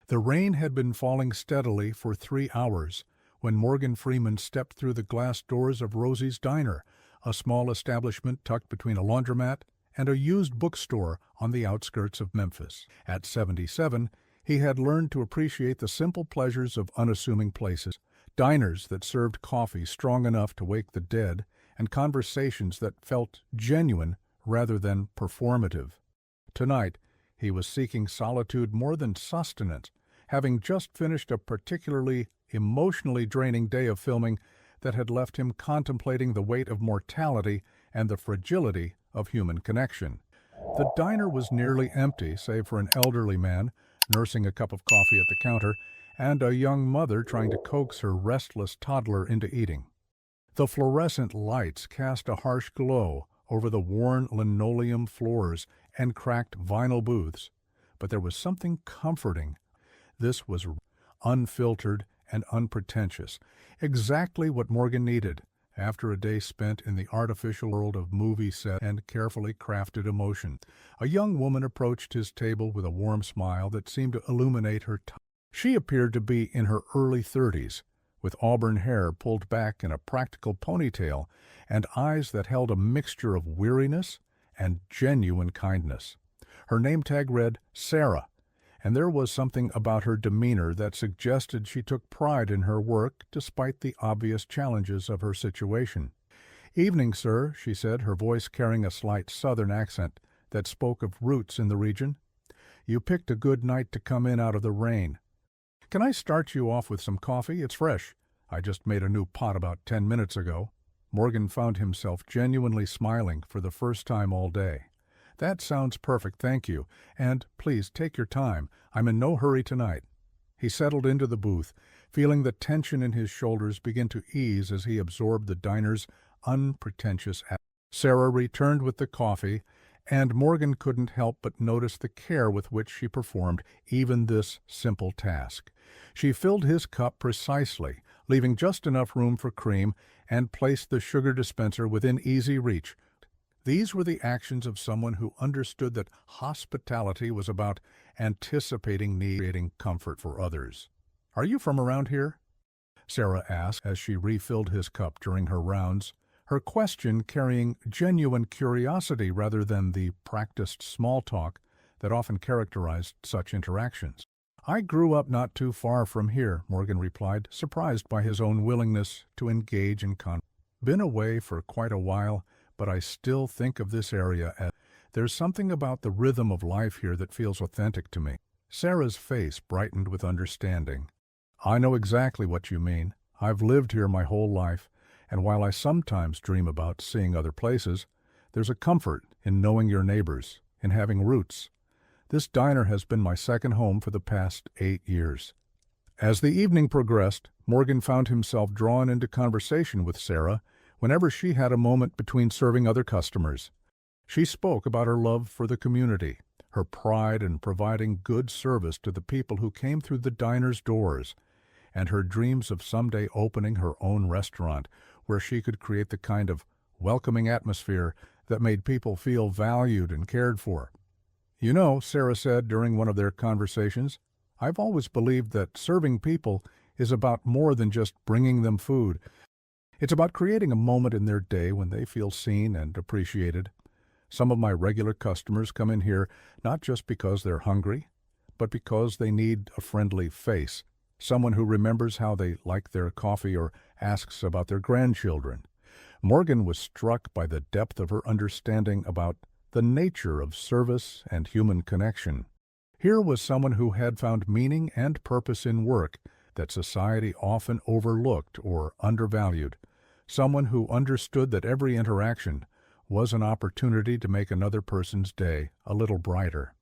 The rain had been falling steadily for 3 hours when Morgan Freeman stepped through the glass doors of Rosie's Diner, a small establishment tucked between a laundromat and a used bookstore on the outskirts of Memphis. At 77, he had learned to appreciate the simple pleasures of unassuming places, diners that served coffee strong enough to wake the dead, and conversations that felt genuine rather than performative. Tonight, he was seeking solitude more than sustenance, having just finished a particularly emotionally draining day of filming that had left him contemplating the weight of mortality and the fragility of human connection. The diner was nearly empty, save for an elderly man nursing a cup of coffee at the counter and a young mother trying to coax her restless toddler into eating. The fluorescent lights cast a harsh glow over the worn linoleum floors and cracked vinyl booths, but there was something comforting. This was unfiltered and unpretentious, exactly what Morgan needed after a day spent in the artificial world of movie set and carefully crafted emotion. A young woman approached his table with a warm smile that seemed to illuminate her touch. She appeared to be in her early 30s, with auburn hair pulled back in a practical ponytail and eyes that held a mixture of weariness and genuine kindness. Her name tag read Sarah, and there was something about her demeanor that suggested she took pride in her work despite the obvious challenges of her situation. "Evening, sir," she said, her voice carrying a slight southern accent that spoke of roots in the region. "You picked a good night to come in out of the rain. Can I start you off with some coffee? It's fresh. I just made a new pot about 10 minutes ago." Morgan found himself genuinely smiling for the first time all day. "That sounds perfect, thank you. And please take your time. I'm in no hurry tonight." He settled into the booth, feeling the tension in his shoulders begin to ease as he absorbed the diner's unpretentious atmosphere. Sarah returned with the coffee, and Morgan couldn't help but notice the care with which she performed even this simple task. She filled his cup precisely, leaving just enough room for cream, and placed the sugar dispenser within easy reach. These were the actions of someone who understood that hospitality was about anticipating need, creating comfort for others. "Are you from around here?" Sarah asked as she refilled his cup during her rounds, her question carrying genuine curiosity rather than the practiced small talk that often characterized such interactions. "I grew up not too far from here," Morgan replied, surprised by his own willingness to engage in conversation. "Been away for quite a while, but I still think of this area as there's something about the rhythm of life here that feels authentic to me." Sarah's face brightened with understanding. "I know exactly what you mean. I've lived here my whole life, and while I sometimes dream about seeing other places, there's a comfort in knowing your neighbors, in having roots. This diner has been my second home for the past 8 years." As the evening progressed, Morgan found himself drawn into conversation with Sarah whenever she had a moment between serving other customers. She spoke about her love for the community, her pride in providing good service to the people who came through the diner's doors, and her dreams of someday opening her own restaurant where she could create the kind of welcoming atmosphere that made people feel valued and cared for. "You know," Sarah said during one of their conversations, "I've always believed that serving people is about more than just bringing them food. It's about creating a moment in their day when they feel seen and appreciated. Some of my regular customers come in here not just because they're hungry, but because they need a friendly face, someone who remembers how they like their coffee or asks about their grandchildren." Morgan was struck by the depth of her understanding about the nature of service and human connection. Here was someone who had found meaning and purpose in work that society often overlooked or undervalued, someone who understood that every interaction was an opportunity to make another person's day a little brighter.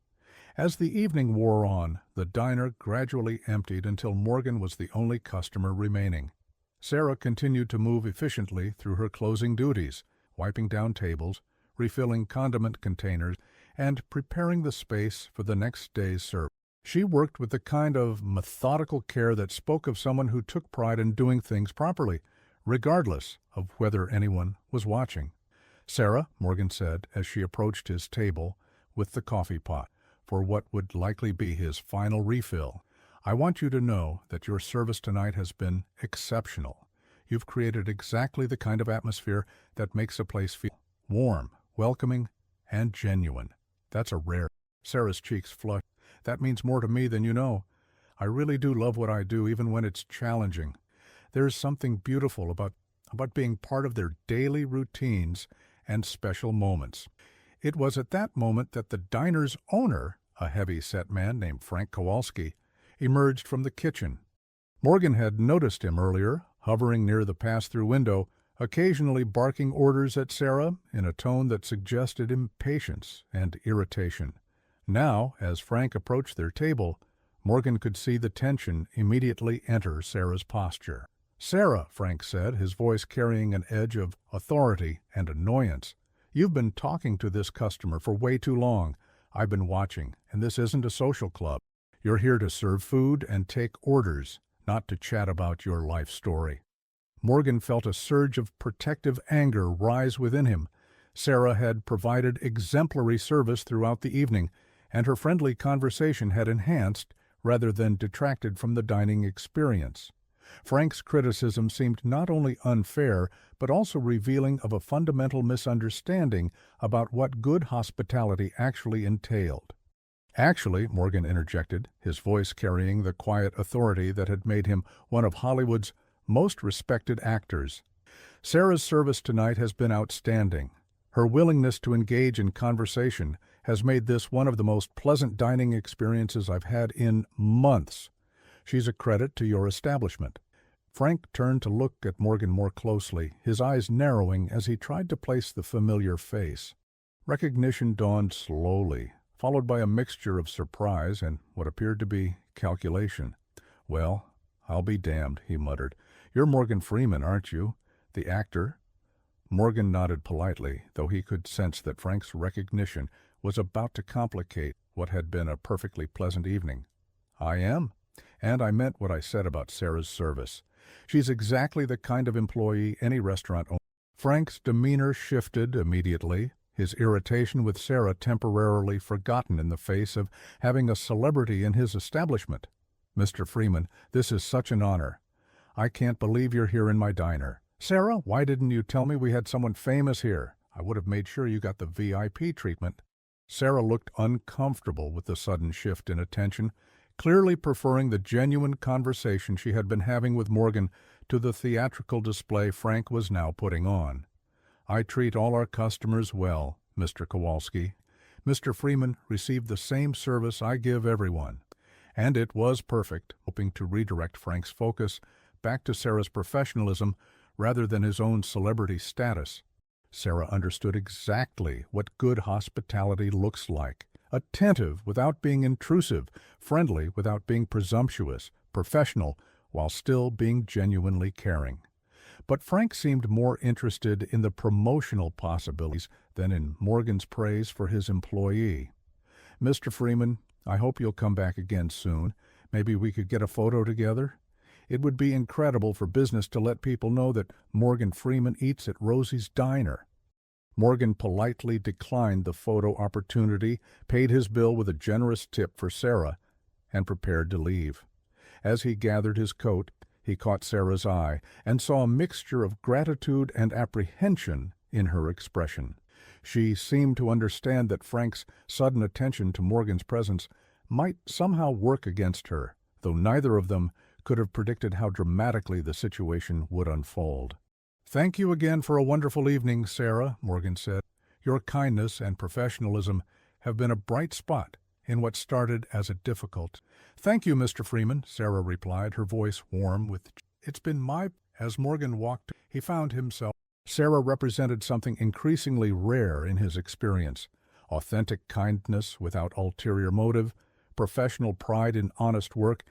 As the evening wore on, the diner gradually emptied until Morgan was the only customer remaining. Sarah continued to move efficiently through her closing duties, wiping down tables, refilling condiment containers, and preparing the space for the next day's service. She worked with the kind of methodical care that spoke of someone who took pride in doing things properly, regardless of whether anyone was watching. "Sarah," Morgan said as she approached his table with the coffee pot, for what would likely be his final refill, I want you to know that your service tonight has been exceptional. You've created exactly the kind of atmosphere that makes a place feel warm, welcoming, and genuine. That's a rare. Sarah's cheeks flushed. That means more to me than you know. I really do love what I do, even when it's challenging. There's something beautiful about being part of their daily routines and special moments. It was at that moment that the diner's owner, a heavy-set man named Frank Kowalski, emerged from the kitchen. Morgan had noticed him earlier, hovering near the pass-through window, occasionally barking orders at Sarah in a tone that suggested impatience and irritation. Now, as Frank approached their table, Morgan could see the tension immediately enter Sarah's posture. "Sarah," Frank said, his voice carrying an edge of authority and annoyance, "you've been talking to this customer for way too long. I've been watching, and this isn't a social club. You're here to serve food and take orders, not to chat about your life story." Morgan felt a surge of protective anger rise within him. Sarah had provided exemplary service throughout the evening, and her friendly conversation had enhanced rather than detracted from the dining experience. Frank's criticism seemed not only unfair, but also revealing of a fundamental misunderstanding about what good hospitality actually entailed. "Actually," Morgan interjected, his voice carrying the quiet authority that had made him one of Hollywood's most respected actors, "Sarah's service tonight has been outstanding. Her willingness to engage in conversation has made this one of the most pleasant dining experiences I've had in months. She's a credit to your establishment." Frank turned to look at Morgan more closely, his eyes narrowing as he tried to place the familiar face. Recognition dawned slowly, followed by a mixture of surprise and what appeared to be calculation. "Well, I'll be damned," he muttered. "You're Morgan Freeman, aren't you? The actor?" Morgan nodded politely, though he could sense that Frank's recognition was about to complicate what had been a perfectly pleasant evening. "I am, and I meant what I said about Sarah's service. She's exactly the kind of employee any restaurant owner." Frank's demeanor shifted immediately, his irritation with Sarah temporarily forgotten in the face of having a celebrity in his establishment. "Mr. Freeman, this is such an honor. I can't believe you're here in my diner. Sarah, why didn't you tell me we had someone famous here? I would have made sure you got the VIP treatment." Sarah looked uncomfortable with the sudden shift in attention, clearly preferring the genuine conversation she had been having with Morgan to the theatrical display Frank was now putting on. "I treat all our customers well, Mr. Kowalski. Mr. Freeman received the same service I give everyone." And it was perfect, hoping to redirect Frank's focus back to Sarah's professionalism rather than his own celebrity status. Sarah understood exactly what good hospitality looks like. Attentive without being intrusive, friendly without being presumptuous, professional while still being genuinely caring. But Frank seemed more interested in the promotional possibilities than in Morgan's praise for his employee. "Mr. Freeman, I hope you'll come back again soon. Maybe we could get a photo together? It would be incredible for business to let people know that Morgan Freeman eats at Rosie's Diner." Morgan politely declined the photo opportunity, paid his bill with a generous tip for Sarah, and prepared to leave. As he gathered his coat, he caught Sarah's eye and saw a mixture of gratitude and apprehension in her expression. She seemed to understand that Frank's sudden attention to Morgan's presence might somehow work against her, though neither of them could have predicted how dramatically the situation would unfold. "Thank you again for a wonderful evening, Sarah," Morgan said. "Your kindness and professionalism have been a bright spot in what started as a difficult—" "Thank you, Mr. Freeman," Sarah replied, her voice warm with— "It's been my—" As Morgan walked, he found himself— Sarah represented something increasingly rare in his experience: authentic kindness without ulterior motive, professional pride in honest work,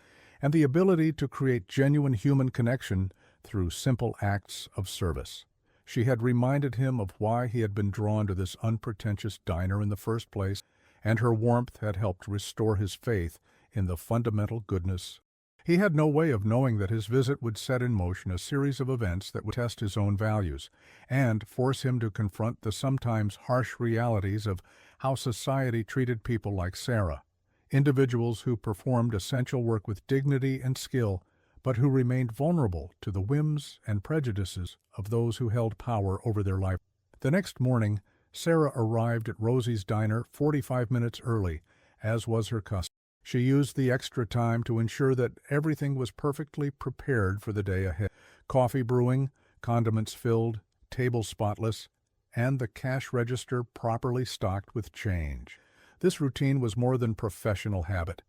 and the ability to create genuine human connection through simple acts of service. She had reminded him of why he had been drawn to this unpretentious diner in the first place, and her warmth had helped restore his faith in the fundamental goodness. He had no way of knowing that his visit would set in motion a series of events that would test his own values and force him to confront the sometimes harsh realities of how society treated people like Sarah. individuals who performed essential work with dignity and skill, but who remained vulnerable to the whims and prejudices of those who held power over their life. The next morning, Sarah arrived at Rosie's diner 45 minutes early, as was her custom. She used the extra time to ensure that everything was perfectly prepared for the day ahead. Coffee brewing, condiments filled, table spotless, and the cash register properly stocked with change. This routine was more than professional habit.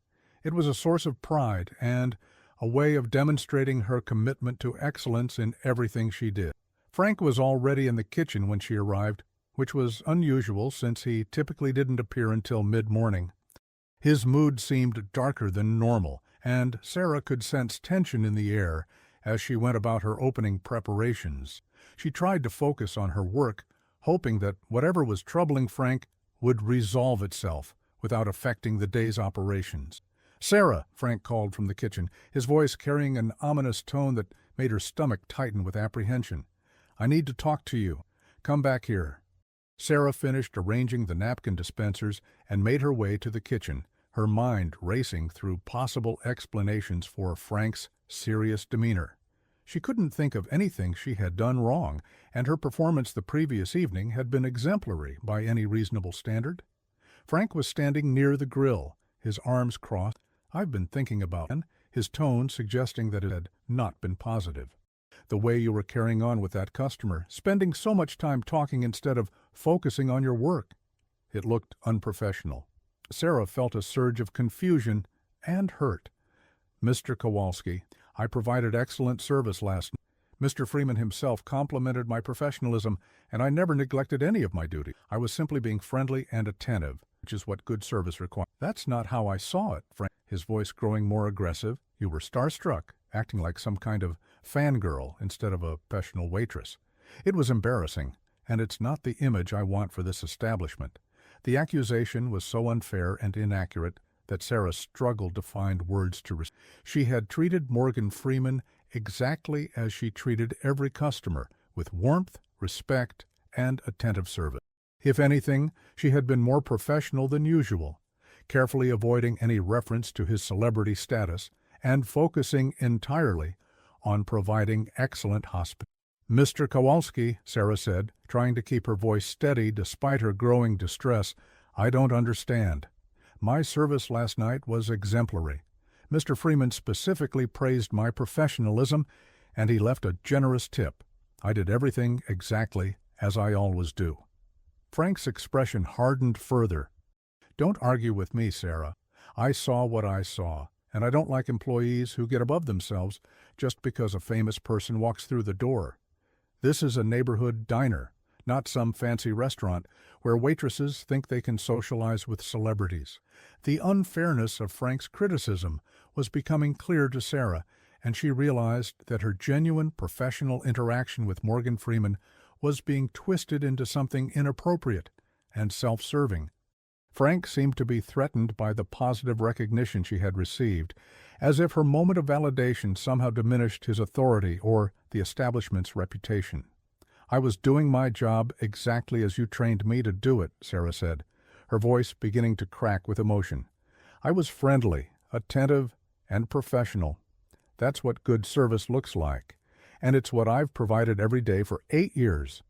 It was a source of pride and a way of demonstrating her commitment to excellence in everything she did. Frank was already in the kitchen when she arrived, which was unusual since he typically didn't appear until mid-morning. His mood seemed darker than normal, and Sarah could sense tension in the air as she went about her opening preparations. She tried to focus on her work, hoping that whatever was troubling Frank would resolve itself without affecting the day's operations. "Sarah," Frank called from the kitchen, his voice carrying an ominous tone that made her stomach tighten with apprehension. "I need to talk to you. Come back here." Sarah finished arranging the napkin dispensers and made her way to the kitchen, her mind racing through possible explanations for Frank's serious demeanor. She couldn't think of anything she had done wrong, and her performance the previous evening had been exemplary by any reasonable standard. Frank was standing near the grill, his arms crossed. "I've been thinking about it," his tone suggesting that it had not been positive. "The way you were carrying on with that customer, spending so much time talking instead of focusing on your work." It looked unprofessional. Sarah felt a surge of confusion and hurt. "Mr. Kowalski, I provided excellent service last night. Mr. Freeman himself complimented my professionalism, and I never neglected any of my duty. I was simply being friendly and attentive, which is what good service requires." "That's not how I saw it," Frank, his voice growing more aggressive. "You were starstruck, acting like some kind of fangirl instead of a professional waitress. It was embarrassing, and it's not the image I want for this establishment." The accusation was so unfair and inaccurate that Sarah struggled to find words to respond. She had treated Morgan Freeman exactly as she treated every customer, with warmth, respect, and attentive service. If anything, she had been more professional than usual, carefully avoiding any reference to his celebrity status and focusing entirely on providing excellent hospitality. "Mr. Kowalski," Sarah said, trying to keep her voice steady despite her growing distress, "I don't understand. My service last night was exemplary. Mr. Freeman specifically praised my professionalism, and he left a generous tip. I did everything exactly as I always do." Frank's expression hardened further. "Don't argue with me, Sarah. I saw what I saw, and I don't like employees who get above themselves just because a famous person walks through the door. This is a neighborhood diner, not some fancy restaurant where waitresses think they can socialize with celebrities." The unfairness of Frank's criticism was becoming clear to Sarah, and she realized that her genuine professional interaction with Morgan Freeman was being twisted into something inappropriate and self-serving. Frank seemed to be threatened by the positive recognition she had received, as if her moment of validation somehow diminished his authority or the establishment's reputation. "I was doing my job exactly as you trained me to do it," Sarah said, her voice beginning to crack with emotion. "I was friendly, attentive, and professional. That's what good service looks like, and it's what I've provided every day for 8 years.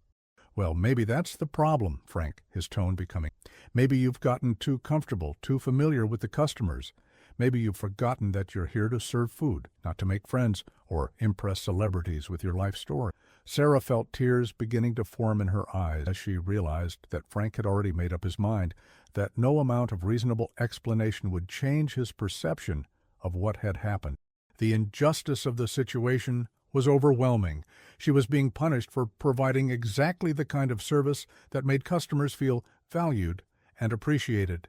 "Well, maybe that's the problem, Frank," his tone becoming. "Maybe you've gotten too comfortable, too familiar with the customers. Maybe you've forgotten that you're here to serve food, not to make friends or impress celebrities with your life story." Sarah felt tears beginning to form in her eyes as she realized that Frank had already made up his mind that no amount of reasonable explanation would change his perception of what had happened. The injustice of the situation was overwhelming. She was being punished for providing exactly the kind of service that made customers feel valued and appreciated.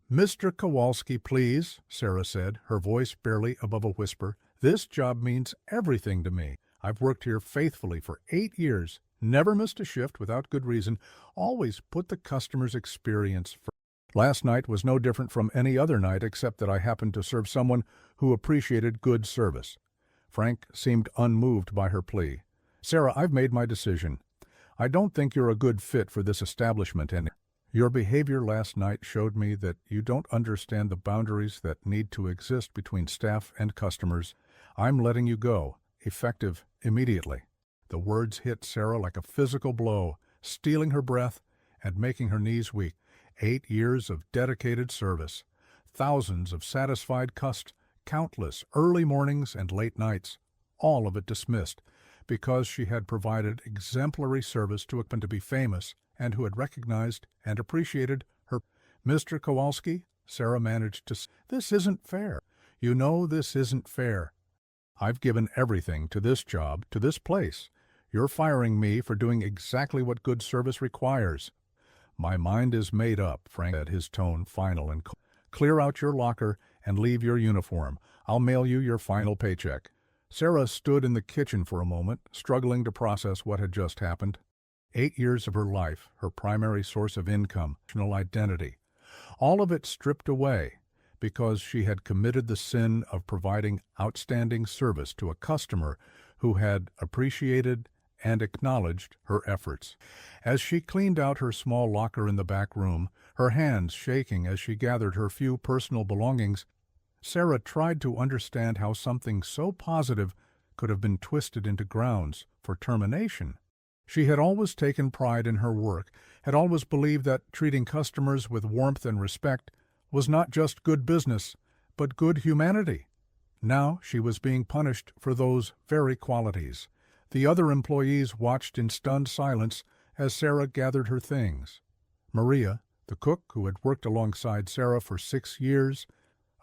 "Mr. Kowalski, please," Sarah said, her voice barely above a whisper. "This job means everything to me. I've worked here faithfully for 8 years, never missed a shift without good reason, always put the customer's experience first. Last night was no different from any other night except that I happened to serve someone who appreciated good service." Frank seemed unmoved by her plea. "Sarah, I've made my decision. I don't think you're a good fit for this establishment, and Your behavior last night showed me that you don't understand the boundaries that need to exist between staff and customers. I'm letting you go, effective immediately." The words hit Sarah like a physical blow, stealing her breath and making her knees weak. 8 years of dedicated service, thousands of satisfied customers, countless early mornings and late nights, all of it dismissed because she had provided exemplary service to a to be famous and who had recognized and appreciated her. "Mr. Kowalski," Sarah managed to say, "this isn't fair. You know this isn't fair. I've given everything to this job, to this place. You're firing me for doing exactly what good service requires." "My mind is made up," Frank said, his tone final and cold. "Clear out your locker and leave your uniform. I'll mail you your final paycheck." Sarah stood in the kitchen for a moment, struggling to process what had just happened. 8 years of her life, her primary source of income, national identity, all of it stripped away because she had committed the sin of providing outstanding service to a customer who had appreciated and acknowledged her efforts. As she cleaned out her small locker in the back room, her hands shaking as she gathered her few personal belongings, Sarah tried to understand how something so positive could have been twisted into grounds for termination. She had always taken pride in her work, had always believed that treating customers with warmth and respect was not just good business, but good humanity. Now she was being punished for those very qualities. The other employees watched in stunned silence as Sarah gathered her things. Maria, the cook who had worked alongside Sarah for 6 years,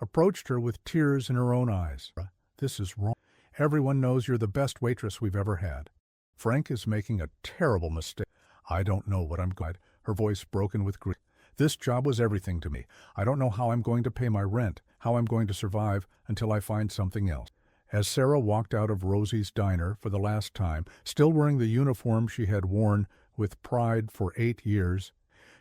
approached her with tears in her own eyes. "This is wrong. Everyone knows you're the best waitress we've ever had. Frank is making a terrible mistake. I don't know what I'm going to." Her voice broken with grief. "This job was everything to me. I don't know how I'm going to pay my rent, how I'm going to survive until I find something else." As Sarah walked out of Rosie's diner for the last time, still wearing the uniform she had worn with pride for 8 years,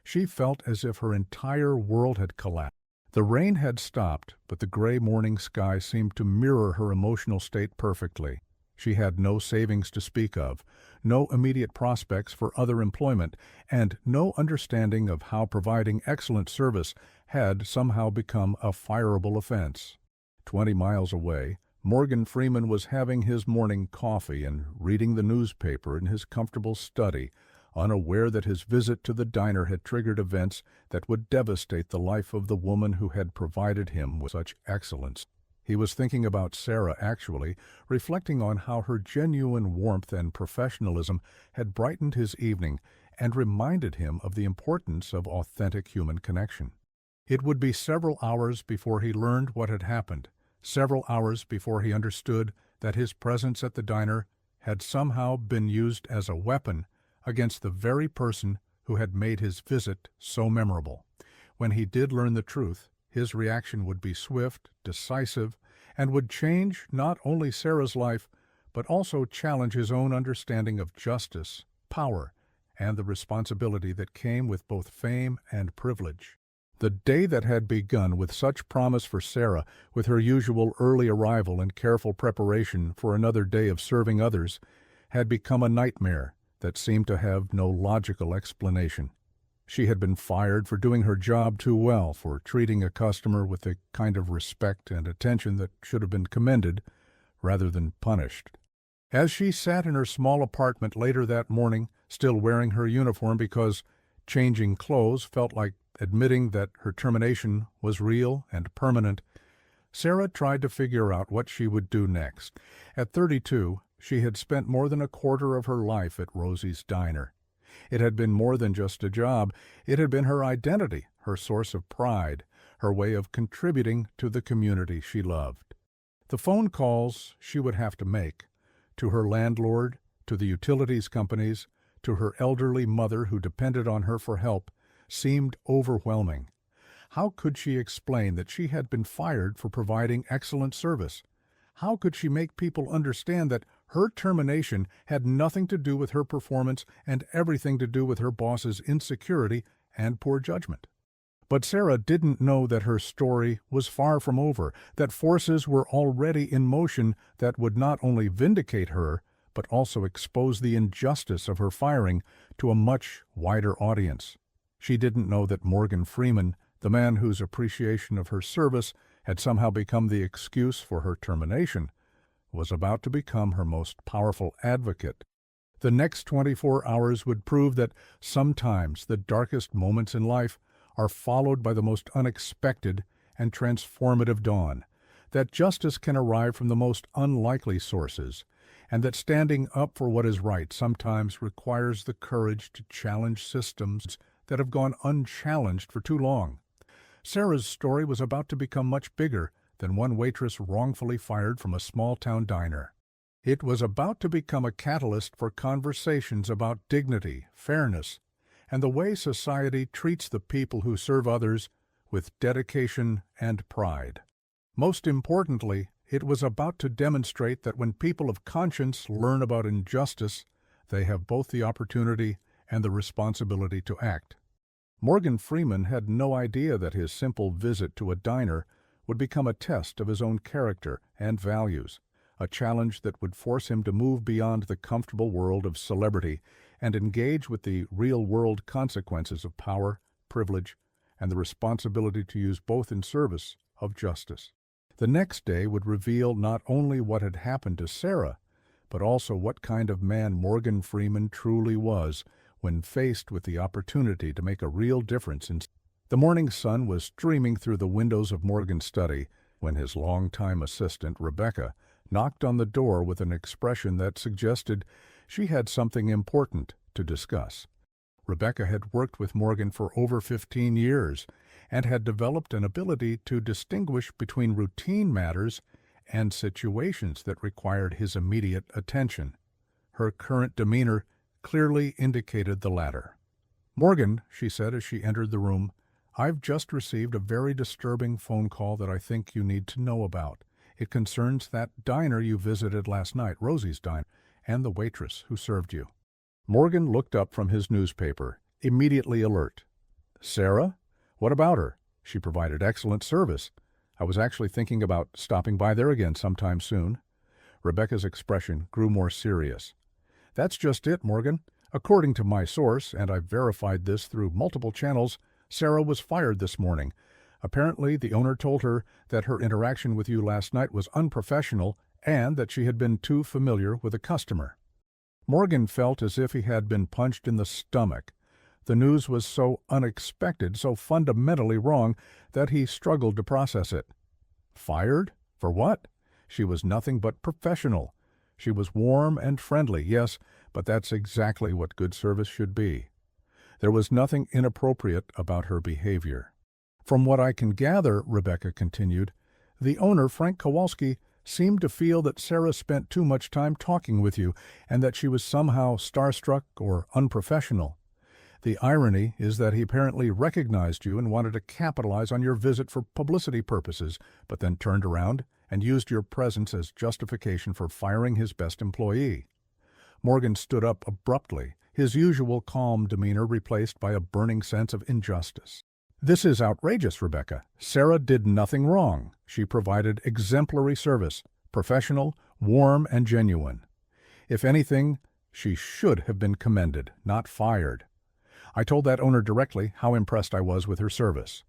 she felt as if her entire world had collapsed. The rain had stopped, but the gray morning sky seemed to mirror her emotional state perfectly. She had no savings to speak of, no immediate prospects for other employment, and no understanding of how providing excellent service had somehow become a fireable offense. 20 miles away, Morgan Freeman was having his morning coffee and reading the newspaper in his comfortable study, unaware that his visit to the diner had triggered events that would devastate the life of the woman who had provided him with such excellence. He was thinking about Sarah, actually, reflecting on how her genuine warmth and professionalism had brightened his evening and reminded him of the importance of authentic human connection. It would be several hours before he learned what had happened, several hours before he understood that his presence at the diner had somehow been used as a weapon against the very person who had made his visit so memorable. When he did learn the truth, his reaction would be swift, decisive, and would change not only Sarah's life, but also challenge his own understanding of justice, power, and the responsibility that came with both fame and privilege. The day that had begun with such promise for Sarah, with her usual early arrival and careful preparation for another day of serving others, had become a nightmare that seemed to have no logical explanation. She had been fired for doing her job too well, for treating a customer with the kind of respect and attention that should have been commended rather than punished. As she sat in her small apartment later that morning, still wearing her uniform because changing clothes felt like admitting that her termination was real and permanent, Sarah tried to figure out what she would do next. At 32, she had spent more than a quarter of her life at Rosie's Diner. It had been more than just a job. It had been her identity, her source of pride, her way of contributing to the community she loved. The phone calls she would have to make, to her landlord, to the utilities companies, to her elderly mother who depended on her for help, seemed overwhelming. How could she explain that she had been fired for providing excellent service? How could she make people understand that her termination had nothing to do with her performance and everything to do with her boss's insecurity and poor judgment? But Sarah didn't know that her story was far from over, that forces were already in motion that would not only vindicate her, but also expose the injustice of her firing to a much wider audience. She didn't know that Morgan Freeman, the man whose appreciation of her service had somehow become the excuse for her termination, was about to become her most powerful advocate. The next 24 hours would prove that sometimes the darkest moments in life are followed by the most unexpected and transformative dawn, that justice can arrive from the most unlikely sources, and that standing up for what is right sometimes requires the courage to challenge systems that have gone unchallenged for too long. Sarah's story was about to become much bigger than one waitress wrongfully fired from a small-town diner. It was about to become a catalyst for conversations about dignity, fairness, and the way society treats the people who serve others with dedication and pride. Most importantly, it was about to demonstrate that when people of conscience learn about injustice, they have both the opportunity and the responsibility to act. Morgan Freeman had no idea that his simple visit to a diner would become a test of his own character and values, a challenge that would force him to move beyond the comfortable world of celebrity and engage with the real-world consequences of power, privilege, and the responsibility to use both in service of justice. The next day would reveal not only what had happened to Sarah, but also what kind of man Morgan Freeman truly was when faced with the opportunity to make a real difference. The morning sun was streaming through the windows of Morgan's study when his longtime assistant, Rebecca, knocked on the door with an expression that suggested she had something important to discuss. Rebecca had worked with Morgan for over 15 years and had developed an ability to distinguish between routine matters and situations that required his immediate attention. Her current demeanor clearly indicated the latter. "Morgan," she said as she entered the room, "I've just received a very disturbing phone call that I think you need to know about. It concerns that diner you visited last night, Rosie's Diner, and the waitress who served you." Morgan looked up from his newspaper, immediately alert. "Sarah? What about her? She provided excellent service. I was actually thinking about stopping by there again sometime soon." Rebecca's expression grew more serious. "That's just it, Morgan. According to my source, and I've verified this through multiple channels, Sarah was fired this morning. Apparently, the owner told her that her interaction with you last night was unprofessional and that she had been too familiar with a customer." Morgan felt as if he had been punched in the stomach. The news was so unexpected, so fundamentally wrong, that he struggled to process it. Fired? For what? She was nothing but professional. She was warm and friendly, yes, but that's exactly what good service should be. There was nothing inappropriate about her behavior. "From what I can gather," Rebecca continued, "the owner, Frank Kowalski, seemed to feel that Sarah spent too much time talking with you and that she was somehow starstruck or unprofessional. The irony is that he apparently recognized you and wanted to capitalize on your visit for publicity purposes, but then turned around and used your presence as justification for firing his best employee." Morgan stood up abruptly, his usual calm demeanor replaced by a burning sense of injustice. "This is outrageous, Rebecca. Sarah did nothing wrong. She provided exemplary service, professional, warm, and genuine. If anything, she should have been commended, not fired. I told that owner directly how impressed I was with her service."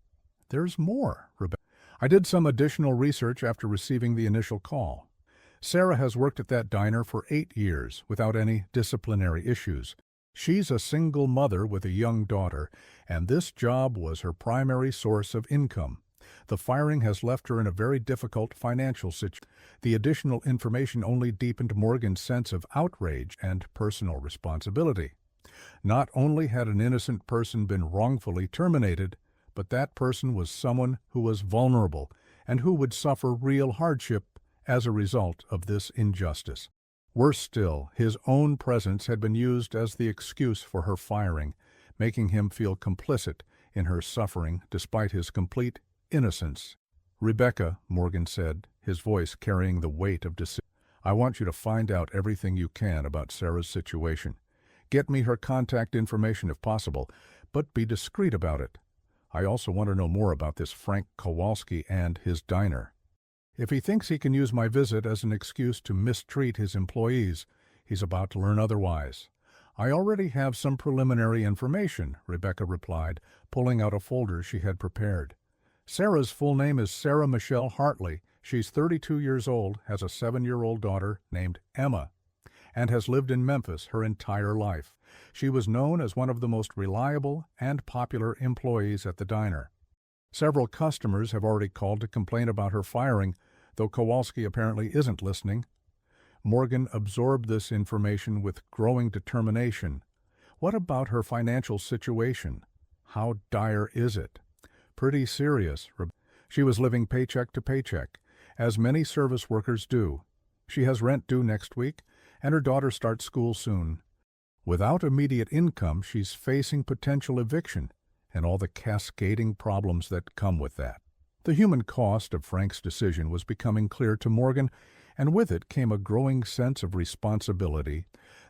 "There's more, Rebecca. I did some additional research after receiving the initial call. Sarah has worked at that diner for 8 years without any disciplinary issues. She's a single mother with a young daughter, and this job was her primary source of income. The firing has left her in a very difficult financial situation." The additional information only deepened Morgan's sense of outrage and personal responsibility. Not only had an innocent person been wrongfully terminated, but that person was someone who was vulnerable and who would suffer real hardship as a result of this injustice. Worse still, his own presence had been used as the excuse for her firing, making him feel complicit in her suffering despite his complete innocence. "Rebecca," Morgan said, his voice carrying the weight of decision, "I want you to find out everything you can about Sarah's situation. Get me her contact information if possible, but be discreet about it. I also want to know more about this Frank Kowalski and his diner. If he thinks he can use my visit as an excuse to mistreat his employees, he's about to learn otherwise. I already have some preliminary information, Rebecca replied, pulling out a folder she had prepared. Sarah's full name is Sarah Michelle Hartley. She's 32 years old, has a 7-year-old daughter named Emma, and has lived in Memphis her entire life. She was known as one of the most reliable and popular employees at the diner. Several customers have already called to complain about her firing, though Kowalski apparently isn't listening. Morgan absorbed this information with growing determination. What about her financial situation? How dire is it? Pretty serious. She was living paycheck to paycheck, as many service workers do. She has rent due next week, and her daughter starts school soon. Without immediate income, she's facing potential eviction and all the cascading problems that come with that. The human cost of Frank's decision was becoming clear to Morgan, and with it came a growing sense of responsibility.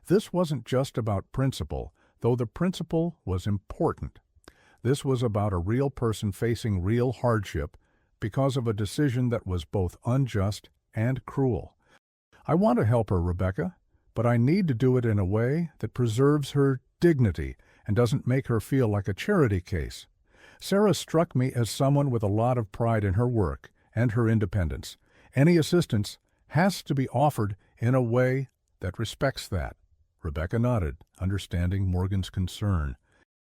This wasn't just about principle, though the principle was important. This was about a real person facing real hardship because of a decision that was both unjust and cruel. I want to help her, Rebecca, but I need to do it in a way that preserves her dignity and doesn't make her feel like a charity case. Sarah struck me as someone with a lot of pride in her work and her independence. Any assistance has to be offered in a way that respects that. Rebecca nodded, understanding Morgan's concern.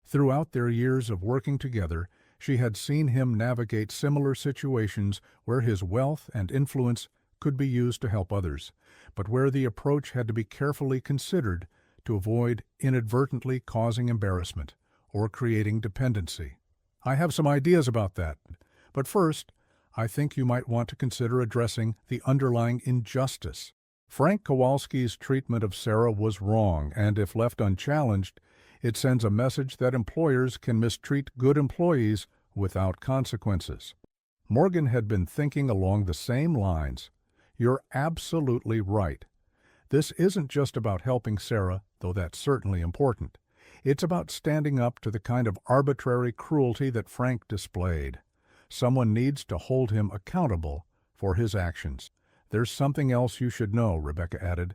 Throughout their years of working together, she had seen him navigate similar situations where his wealth and influence could be used to help others, but where the approach had to be carefully considered to avoid inadvertently causing embarrassment or creating dependency. I have some ideas about that, but first, I think you might want to consider addressing the underlying injustice. Frank Kowalski's treatment of Sarah was wrong, and if left unchallenged, it sends a message that employers can mistreat good employees without consequences. Morgan had been thinking along the same lines. You're absolutely right. This isn't just about helping Sarah, though that's certainly important. It's about standing up to the kind of arbitrary cruelty that Frank displayed. Someone needs to hold him accountable for his actions. There's something else you should know, Rebecca added.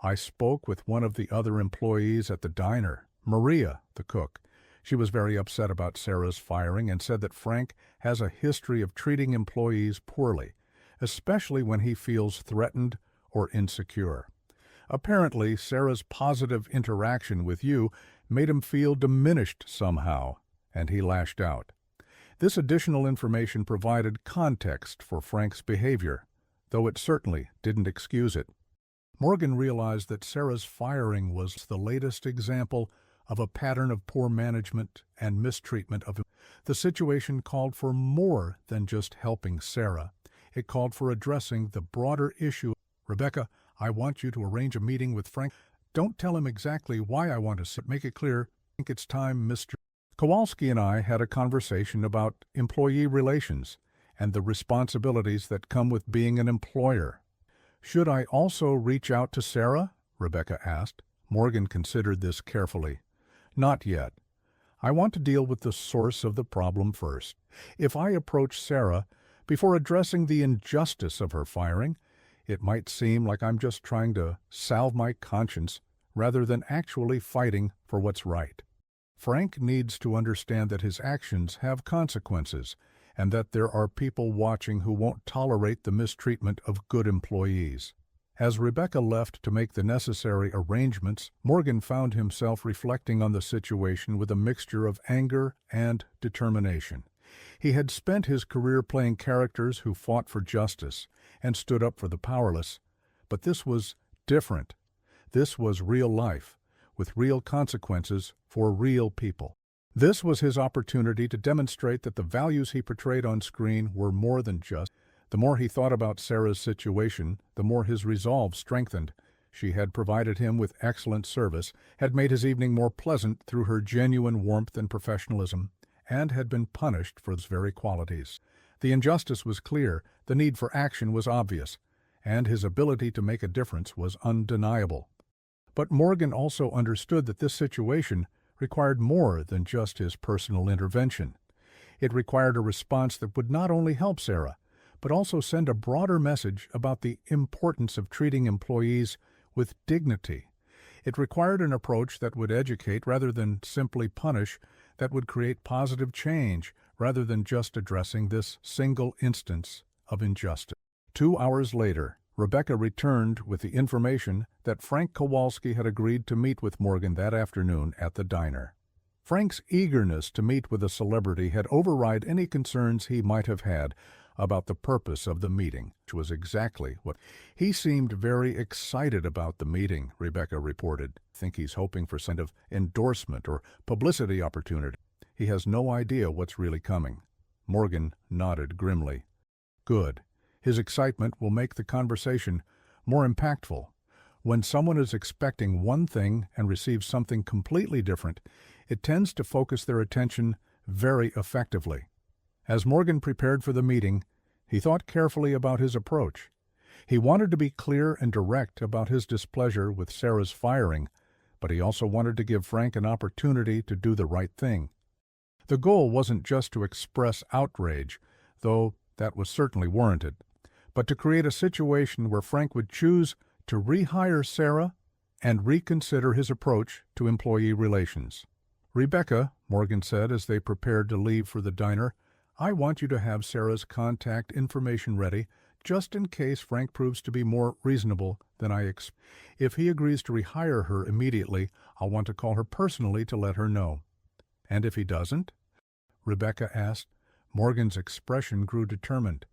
I spoke with one of the other employees at the diner, Maria, the cook. She was very upset about Sarah's firing and said that Frank has a history of treating employees poorly, especially when he feels threatened or insecure. Apparently, Sarah's positive interaction with you made him feel diminished somehow, and he lashed out. This additional information provided context for Frank's behavior, though it certainly didn't excuse it. Morgan realized that Sarah's firing was the latest example of a pattern of poor management and mistreatment of him. The situation called for more than just helping Sarah. It called for addressing the broader issue. Rebecca, I want you to arrange a meeting with Frank. Don't tell him exactly why I want to make it clear. I think it's time Mr. Kowalski and I had a conversation about employee relations and the responsibilities that come with being an employer. Should I also reach out to Sarah? Rebecca asked. Morgan considered this carefully. Not yet. I want to deal with the source of the problem first. If I approach Sarah before addressing the injustice of her firing, it might seem like I'm just trying to salve my conscience rather than actually fighting for what's right. Frank needs to understand that his actions have consequences and that there are people watching who won't tolerate the mistreatment of good employees. As Rebecca left to make the necessary arrangements, Morgan found himself reflecting on the situation with a mixture of anger and determination. He had spent his career playing characters who fought for justice and stood up for the powerless, but this was different. This was real life, with real consequences for real people. This was his opportunity to demonstrate that the values he portrayed on screen were more than just. The more he thought about Sarah's situation, the more his resolve strengthened. She had provided him with excellent service, had made his evening more pleasant through her genuine warmth and professionalism, and had been punished for those very qualities. The injustice was clear, the need for action was obvious, and his ability to make a difference was undeniable. But Morgan also understood that this situation required more than just his personal intervention. It required a response that would not only help Sarah, but also send a broader message about the importance of treating employees with dignity. It required an approach that would educate rather than simply punish, that would create positive change rather than just addressing this single instance of injustice. 2 hours later, Rebecca returned with the information that Frank Kowalski had agreed to meet with Morgan that afternoon at the diner. Frank's eagerness to meet with a celebrity had override any concerns he might have had about the purpose of the meeting, which was exactly what he seemed very excited about the meeting, Rebecca reported. I think he's hoping for some kind of endorsement or publicity opportunity. He has no idea what's really coming. Morgan nodded grimly. Good. His excitement will make the conversation more impactful. When someone is expecting one thing and receives something completely different, it tends to focus their attention very effectively. As Morgan prepared for the meeting, he thought carefully about his approach. He wanted to be clear and direct about his displeasure with Sarah's firing, but he also wanted to give Frank an opportunity to do the right thing. The goal wasn't just to express outrage, though that was certainly warranted, but to create a situation where Frank would choose to rehire Sarah and reconsider his approach to employee relations. "Rebecca," Morgan said as they prepared to leave for the diner, "I want you to have Sarah's contact information ready, just in case Frank proves to be more reasonable than I expect. If he agrees to rehire her immediately, I'll want to call her personally to let her know." "And if he doesn't?" Rebecca asked. Morgan's expression grew determined.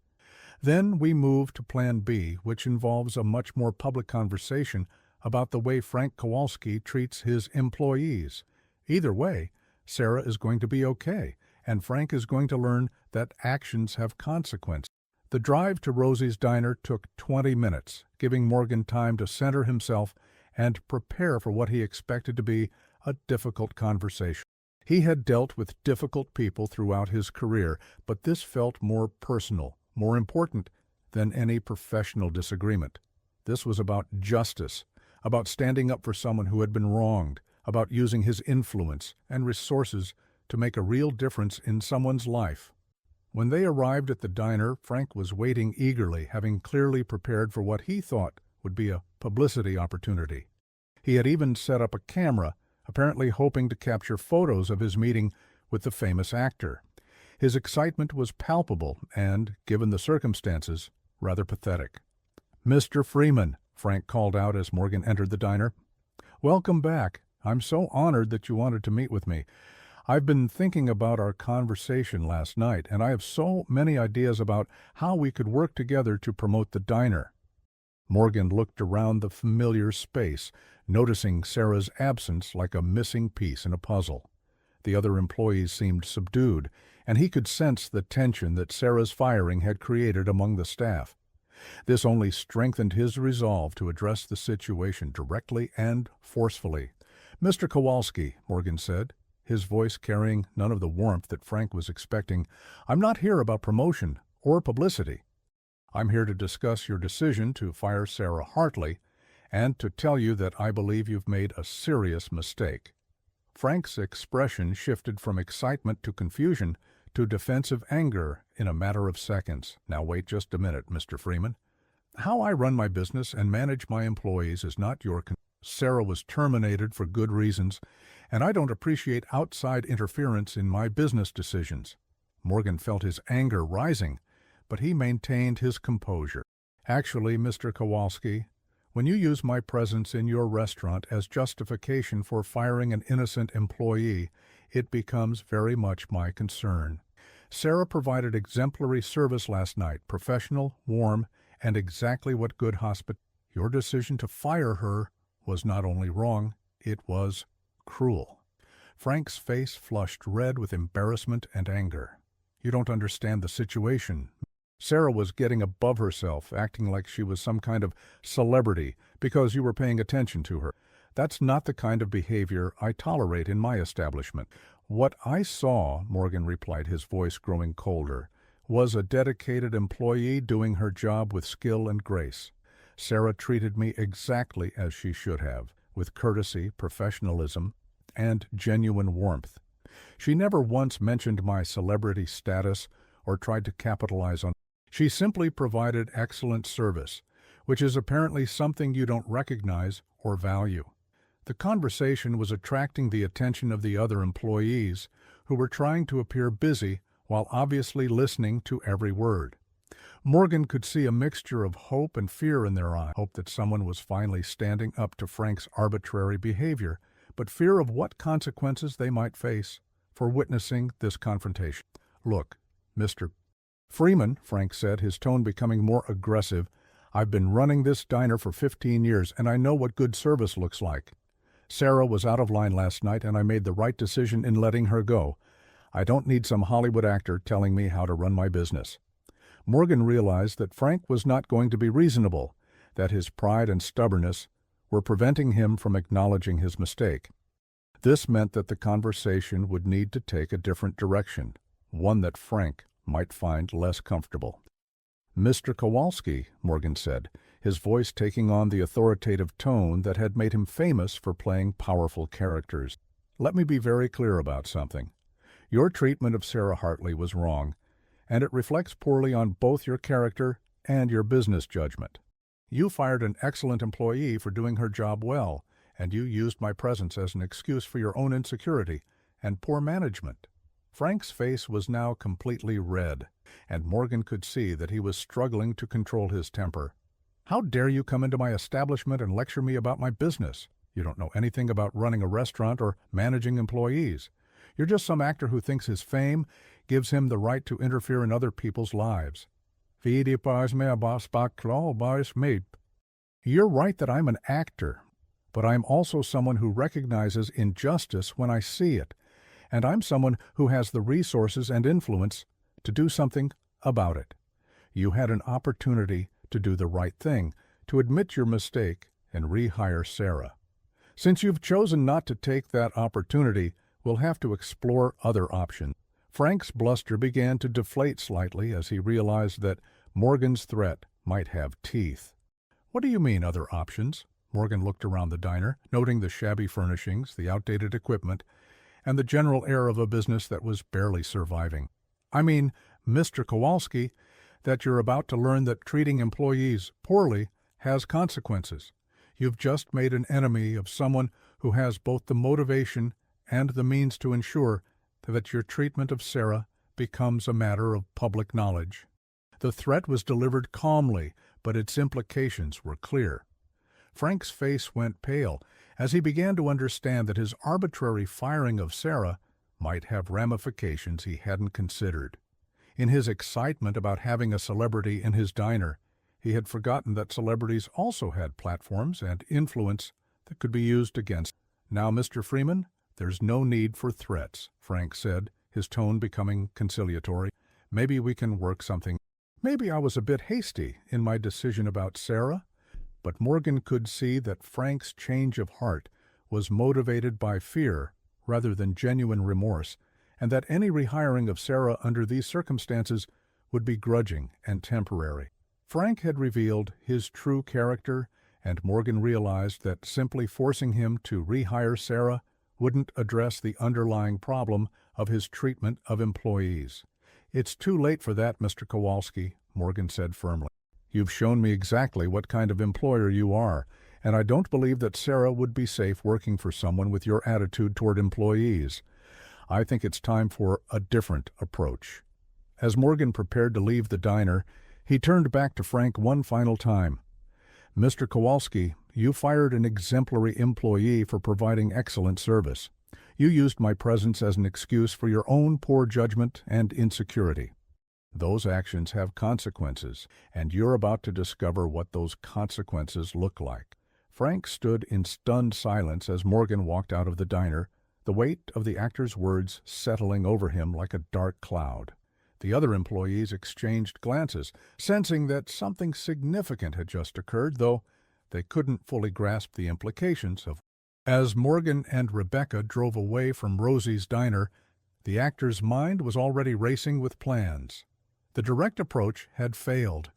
"Then we move to Plan B, which involves a much more public conversation about the way Frank Kowalski treats his employees. Either way, Sarah is going to be okay, and Frank is going to learn that actions have consequences." The drive to Rosie's diner took 20 minutes, giving Morgan time to center himself and prepare for what he expected to be a difficult conversation. He had dealt with difficult people throughout his career, but this felt more personal, more important than any professional disagreement. This was about justice, about standing up for someone who had been wronged, about using his influence and resources to make a real difference in someone's life. When they arrived at the diner, Frank was waiting eagerly, having clearly prepared for what he thought would be a publicity opportunity. He had even set up a camera, apparently hoping to capture photos of his meeting with the famous actor. His excitement was palpable and, given the circumstances, rather pathetic. "Mr. Freeman," Frank called out as Morgan entered the diner. "Welcome back. I'm so honored that you wanted to meet with me. I've been thinking about our conversation last night, and I have so many ideas about how we could work together to promote the diner." Morgan looked around the familiar space, noticing Sarah's absence like a missing piece in a puzzle. The other employees seemed subdued, and he could sense the tension that Sarah's firing had created among the staff. This only strengthened his resolve to address the situation directly and forcefully. "Mr. Kowalski," Morgan said, his voice carrying none of the warmth that Frank was expecting, "I'm not here about promotion or publicity. I'm here to discuss your decision to fire Sarah Hartley and to tell you that I believe you've made a serious mistake." Frank's expression shifted from excitement to confusion to defensive anger in a matter of seconds. "Now wait just a minute, Mr. Freeman. How I run my business and manage my employees is not your concern. Sarah was terminated for good reasons, and I don't appreciate outside interference in my business decisions." Morgan felt his anger rising, but he maintained his composure. "Actually, Mr. Kowalski, when you use my presence in your restaurant as justification for firing an innocent employee, it becomes very much my concern. Sarah provided exemplary service last night, professional, warm, and exactly what good hospitality. Your decision to fire her was not only wrong, it was cruel." Frank's face flushed red with embarrassment and anger. "You don't understand the situation. Sarah was getting above herself, acting like she was some kind of celebrity because you were paying attention to her. That's not the kind of behavior I tolerate in my establishment." "What I saw," Morgan replied, his voice growing colder, "was a dedicated employee doing her job with skill and grace. Sarah treated me exactly as she should have, with courtesy, professionalism, and genuine warmth. She never once mentioned my celebrity status or tried to capitalize on it. She simply provided excellent service, which is apparently something you don't recognize or value. The conversation was attracting the attention of the other employees, who were trying to appear busy while obviously listening to every word. Morgan could see a mixture of hope and fear in their eyes. Hope that someone was finally standing up to Frank's arbitrary behavior, but fear of what consequences they might face for witnessing this confrontation. "Look, Mr. Freeman," Frank said, his tone becoming more aggressive, "I've been running this diner for 15 years, and I know what good service looks like. Sarah was out of line last night, and I made the right decision in letting her go. I don't need some Hollywood actor telling me how to run my business." Morgan realized that Frank was not going to be reasonable, that his pride and stubbornness were preventing him from acknowledging his mistake. This meant that the conversation would need to take a different direction, one that Frank might find less comfortable. "Mr. Kowalski," Morgan said, his voice taking on the authoritative tone that had made him famous for playing powerful characters. "Let me be very clear about something. Your treatment of Sarah Hartley was wrong, and it reflects poorly on both your character and your business judgment. You fired an excellent employee for doing her job well, and you used my presence as an excuse for your own insecurity and poor management." Frank's face was now completely red, and Morgan could see that he was struggling to control his temper. "How dare you come into my establishment and lecture me about my business? You don't know anything about running a restaurant or managing employees. You're just some actor who thinks his fame gives him the right to interfere in other people's lives. You're right that I'm an actor, but I'm also someone who recognizes injustice when I see it, and I'm someone who has the resources and influence to do something about it. You had an opportunity to do the right thing, to admit your mistake and rehire Sarah. Since you've chosen not to take that opportunity, we'll have to explore other options." Frank's bluster began to deflate slightly as he realized that Morgan's threat might have teeth. "What do you mean, other options?" Morgan looked around the diner, noting the shabby furnishings, the outdated equipment, and the general air of a business that was barely surviving. "I mean, Mr. Kowalski, that you're about to learn that treating employees poorly has consequences. You've just made an enemy of someone who has both the motivation and the means to ensure that your treatment of Sarah becomes a matter of public knowledge." The threat was delivered calmly, but its implications were clear. Frank's face went pale as he began to understand that his arbitrary firing of Sarah might have ramifications he hadn't considered. In his excitement about having a celebrity in his diner, he had forgotten that celebrities also had platforms and influence that could be used against. "Now, Mr. Freeman, there's no need for threats," Frank said, his tone becoming conciliatory. "Maybe we can work something. Maybe I was a bit hasty in my decision about Sarah." But Morgan could see that Frank's change of heart was motivated by fear rather than genuine remorse, and that any rehiring of Sarah under these circumstances would be grudging and temporary. Frank had revealed his true character, and Morgan realized that simply forcing him to rehire Sarah wouldn't address the underlying problem of his treatment of employees. "It's too late for that, Mr. Kowalski," Morgan said firmly. "You've shown me exactly what kind of employer you are, and I don't believe that Sarah would be safe working for someone with your attitude toward employees. I think it's time for a different approach." As Morgan prepared to leave the diner, he turned back to Frank one final time. "Mr. Kowalski, you fired an exemplary employee for providing excellent service. You used my presence as an excuse for your own poor judgment and insecurity. Those actions have consequences, and you're about to discover what those consequences look like." Frank stood in stunned silence as Morgan walked out of the diner, the weight of the actor's words settling over him like a dark cloud. The other employees exchanged glances, sensing that something significant had just occurred, though they couldn't fully grasp the implications of. As Morgan and Rebecca drove away from Rosie's diner, the actor's mind was already racing with plans. The direct approach had failed,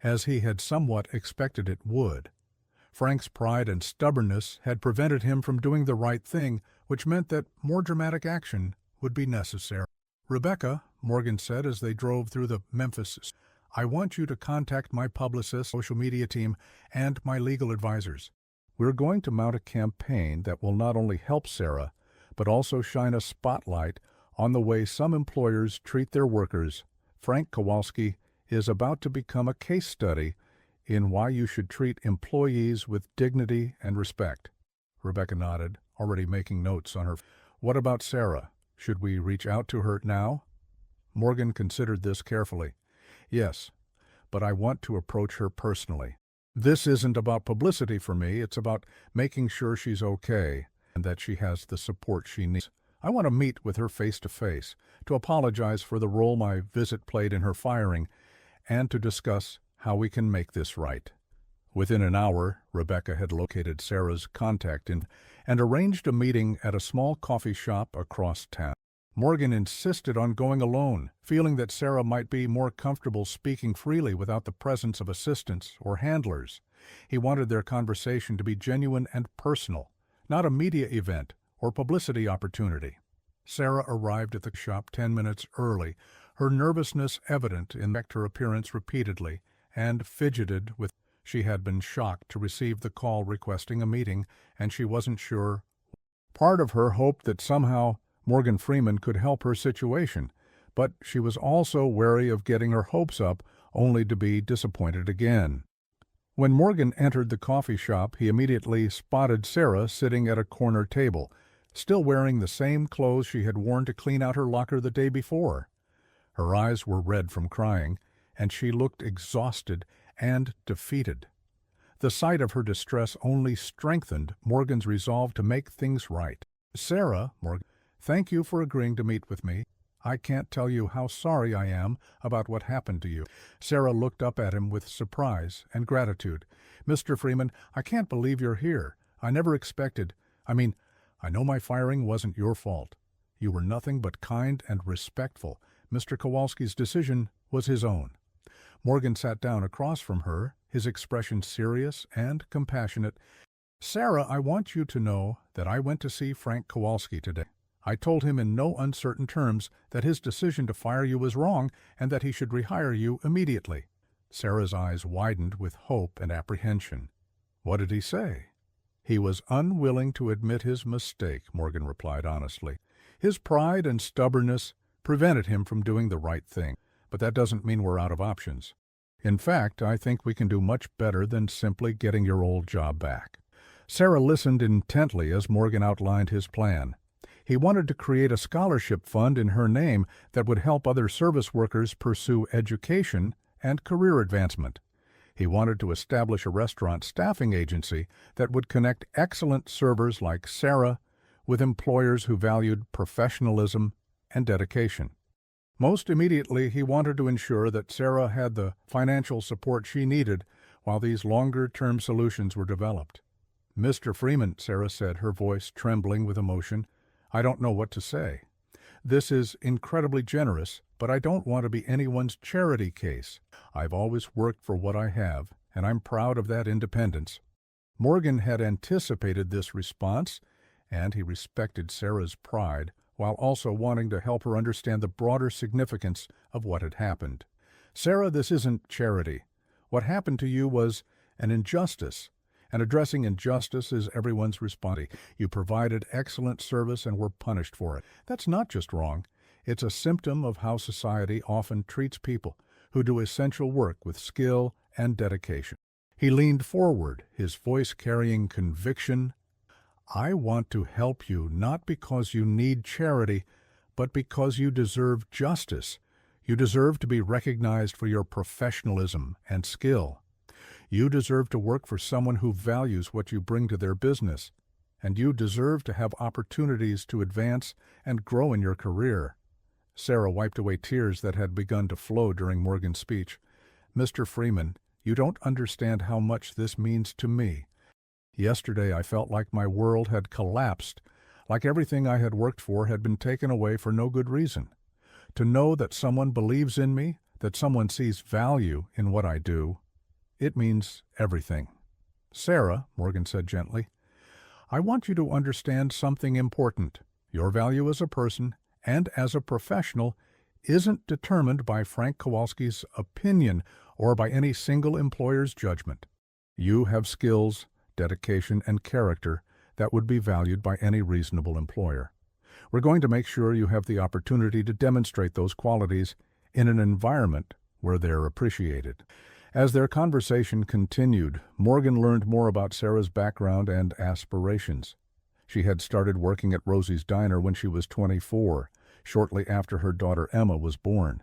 as he had somewhat expected it would. Frank's pride and stubbornness had prevented him from doing the right thing, which meant that more dramatic action would be necessary. "Rebecca," Morgan said as they drove through the Memphis, "I want you to contact my publicist, social media team, and my legal advisors. We're going to mount a campaign that will not only help Sarah, but also shine a spotlight on the way some employers treat their workers. Frank Kowalski is about to become a case study in why you should treat employees with dignity and respect. Rebecca nodded, already making notes on her. What about Sarah? Should we reach out to her now? Morgan considered this carefully. Yes, but I want to approach her personally. This isn't about publicity for me, it's about making sure she's okay and that she has the support she needs. I want to meet with her face to face, to apologize for the role my visit played in her firing, and to discuss how we can make this right. Within an hour, Rebecca had located Sarah's contact and arranged a meeting at a small coffee shop across town. Morgan insisted on going alone, feeling that Sarah might be more comfortable speaking freely without the presence of assistants or handlers. He wanted their conversation to be genuine and personal, not a media event or publicity opportunity. Sarah arrived at the shop 10 minutes early, her nervousness evident in her appearance repeatedly, and fidgeted with. She had been shocked to receive the call requesting a meeting, and she wasn't sure. Part of her hoped that somehow Morgan Freeman could help her situation, but she was also wary of getting her hopes up only to be disappointed again. When Morgan entered the coffee shop, he immediately spotted Sarah sitting at a corner table, still wearing the same clothes she had worn to clean out her locker the day before. Her eyes were red from crying, and she looked exhausted and defeated. The sight of her distress only strengthened Morgan's resolve to make things right. Sarah, Morgan, thank you for agreeing to meet with me. I can't tell you how sorry I am about what happened to you. Sarah looked up at him with surprise and gratitude. Mr. Freeman, I can't believe you're here. I never expected. I know my firing wasn't your fault. You were nothing but kind and respectful. Mr. Kowalski's decision was his own. Morgan sat down across from her, his expression serious and compassionate. Sarah, I want you to know that I went to see Frank Kowalski today. I told him in no uncertain terms that his decision to fire you was wrong and that he should rehire you immediately. Sarah's eyes widened with hope and apprehension. What did he say? He was unwilling to admit his mistake, Morgan replied honestly. His pride and stubbornness prevented him from doing the right thing. But that doesn't mean we're out of options. In fact, I think we can do much better than simply getting your old job back. Sarah listened intently as Morgan outlined his plan. He wanted to create a scholarship fund in her name that would help other service workers pursue education and career advancement. He wanted to establish a restaurant staffing agency that would connect excellent servers like Sarah with employers who valued professionalism and dedication. Most immediately, he wanted to ensure that Sarah had the financial support she needed while these longer-term solutions were developed. Mr. Freeman, Sarah said, her voice trembling with emotion, I don't know what to say. This is incredibly generous, but I don't want to be anyone's charity case. I've always worked for what I have, and I'm proud of that independence. Morgan had anticipated this response, and he respected Sarah's pride, while also wanting to help her understand the broader significance of what had happened. Sarah, this isn't charity. What happened to you was an injustice, and addressing injustice is everyone's responsibility. You provided excellent service and were punished for it. That's not just wrong. It's a symptom of how society often treats people who do essential work with skill and dedication. He leaned forward, his voice carrying conviction. I want to help you not because you need charity, but because you deserve justice. You deserve to be recognized for your professionalism and skill. You deserve to work for someone who values what you bring to their business, and you deserve to have opportunities to advance and grow in your career. Sarah wiped away tears that had begun to flow during Morgan's speech. Mr. Freeman, you don't understand how much this means to me. Yesterday I felt like my world had collapsed, like everything I had worked for had been taken away for no good reason. To know that someone believes in me, that someone sees value in what I do, it means everything. Sarah, Morgan said gently, I want you to understand something important. Your value as a person and as a professional isn't determined by Frank Kowalski's opinion or by any single employer's judgment. You have skills, dedication, and character that would be valued by any reasonable employer. We're going to make sure you have the opportunity to demonstrate those qualities in an environment where they're appreciated. As their conversation continued, Morgan learned more about Sarah's background and aspirations. She had started working at Rosie's Diner when she was 24, shortly after her daughter Emma was born.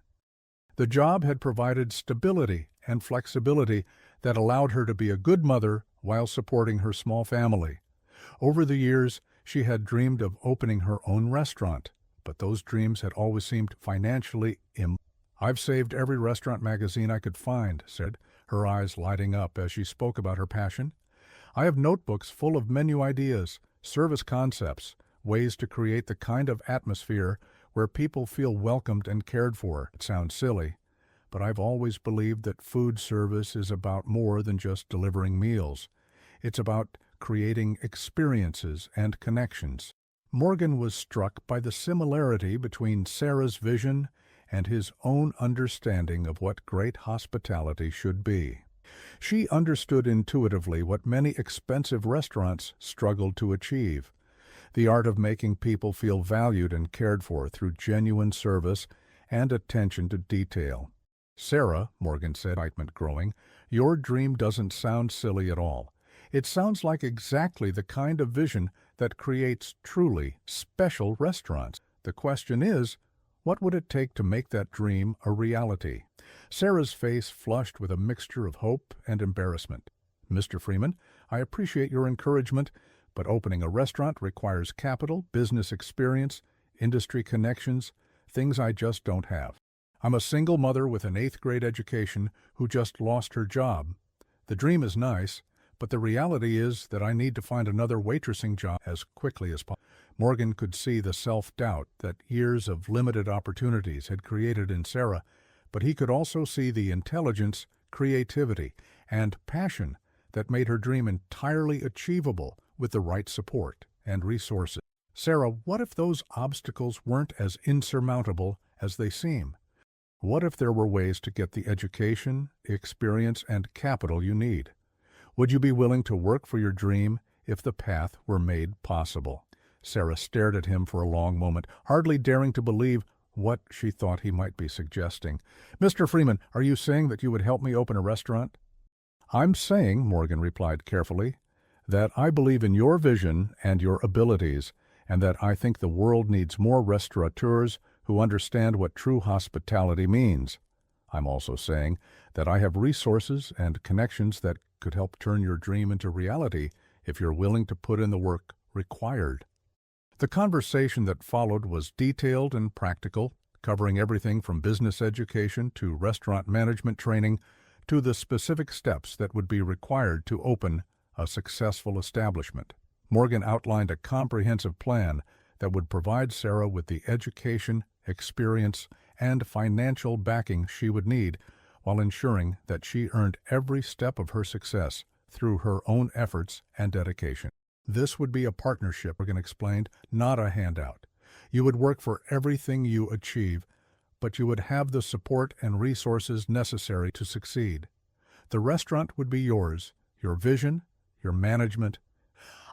The job had provided stability and flexibility that allowed her to be a good mother while supporting her small family. Over the years, she had dreamed of opening her own restaurant, but those dreams had always seemed financially impossible. "I've saved every restaurant magazine I could find," said, her eyes lighting up as she spoke about her passion. "I have notebooks full of menu ideas, service concepts, ways to create the kind of atmosphere where people feel welcomed and cared for." It sounds silly, but I've always believed that food service is about more than just delivering meals. It's about creating experiences and connections. Morgan was struck by the similarity between Sarah's vision and his own understanding of what great hospitality should be. She understood intuitively what many expensive restaurants struggled to achieve: the art of making people feel valued and cared for through genuine service and attention to detail. "Sarah," Morgan said, excitement growing, "your dream doesn't sound silly at all. It sounds like exactly the kind of vision that creates truly special restaurants. The question is, what would it take to make that dream a reality?" Sarah's face flushed with a mixture of hope and embarrassment. "Mr. Freeman, I appreciate your encouragement, but opening a restaurant requires capital, business experience, industry connections, things I just don't have. I'm a single mother with an 8th-grade education who just lost her job. The dream is nice, but the reality is that I need to find another waitressing job as quickly as possible." Morgan could see the self-doubt that years of limited opportunities had created in Sarah, but he could also see the intelligence, creativity, and passion that made her dream entirely achievable with the right support and resources. "Sarah, what if those obstacles weren't as insurmountable as they seem? What if there were ways to get the education, experience, and capital you need? Would you be willing to work for your dream if the path were made possible?" Sarah stared at him for a long moment, hardly daring to believe what she thought he might be suggesting. "Mr. Freeman, are you saying that you would help me open a restaurant?" "I'm saying," Morgan replied carefully, "that I believe in your vision and your abilities, and that I think the world needs more restaurateurs who understand what true hospitality means. I'm also saying that I have resources and connections that could help turn your dream into reality if you're willing to put in the work required." The conversation that followed was detailed and practical, covering everything from business education to restaurant management training to the specific steps that would be required to open a successful establishment. Morgan outlined a comprehensive plan that would provide Sarah with the education, experience, and financial backing she would need, while ensuring that she earned every step of her success through her own efforts and dedication. "This would be a partnership," Morgan explained, "not a handout. You would work for everything you achieve, but you would have the support and resources necessary to succeed. The restaurant would be yours, your vision, your management.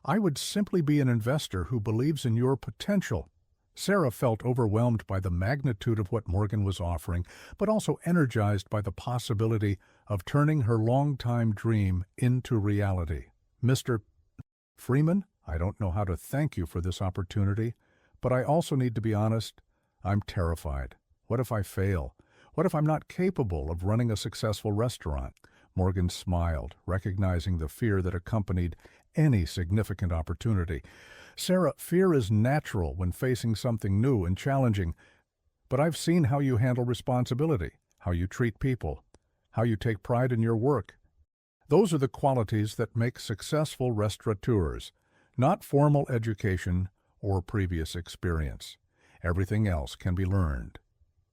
I would simply be an investor who believes in your potential." Sarah felt overwhelmed by the magnitude of what Morgan was offering, but also energized by the possibility of turning her long-time dream into reality. "Mr. Freeman, I don't know how to thank you for this opportunity, but I also need to be honest, I'm terrified. What if I fail? What if I'm not capable of running a successful restaurant?" Morgan smiled, recognizing the fear that accompanied any significant opportunity. "Sarah, fear is natural when facing something new and challenging, but I've seen how you handle responsibility, how you treat people, how you take pride in your work. Those are the qualities that make successful restaurateurs, not formal education or previous experience. Everything else can be learned."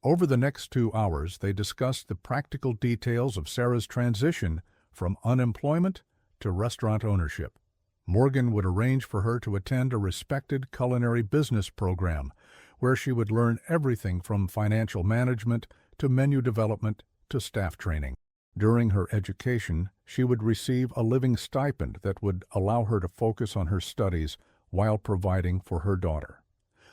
Over the next 2 hours, they discussed the practical details of Sarah's transition from unemployment to restaurant ownership. Morgan would arrange for her to attend a respected culinary business program, where she would learn everything from financial management to menu development to staff training. During her education, she would receive a living stipend that would allow her to focus on her studies while providing for her daughter.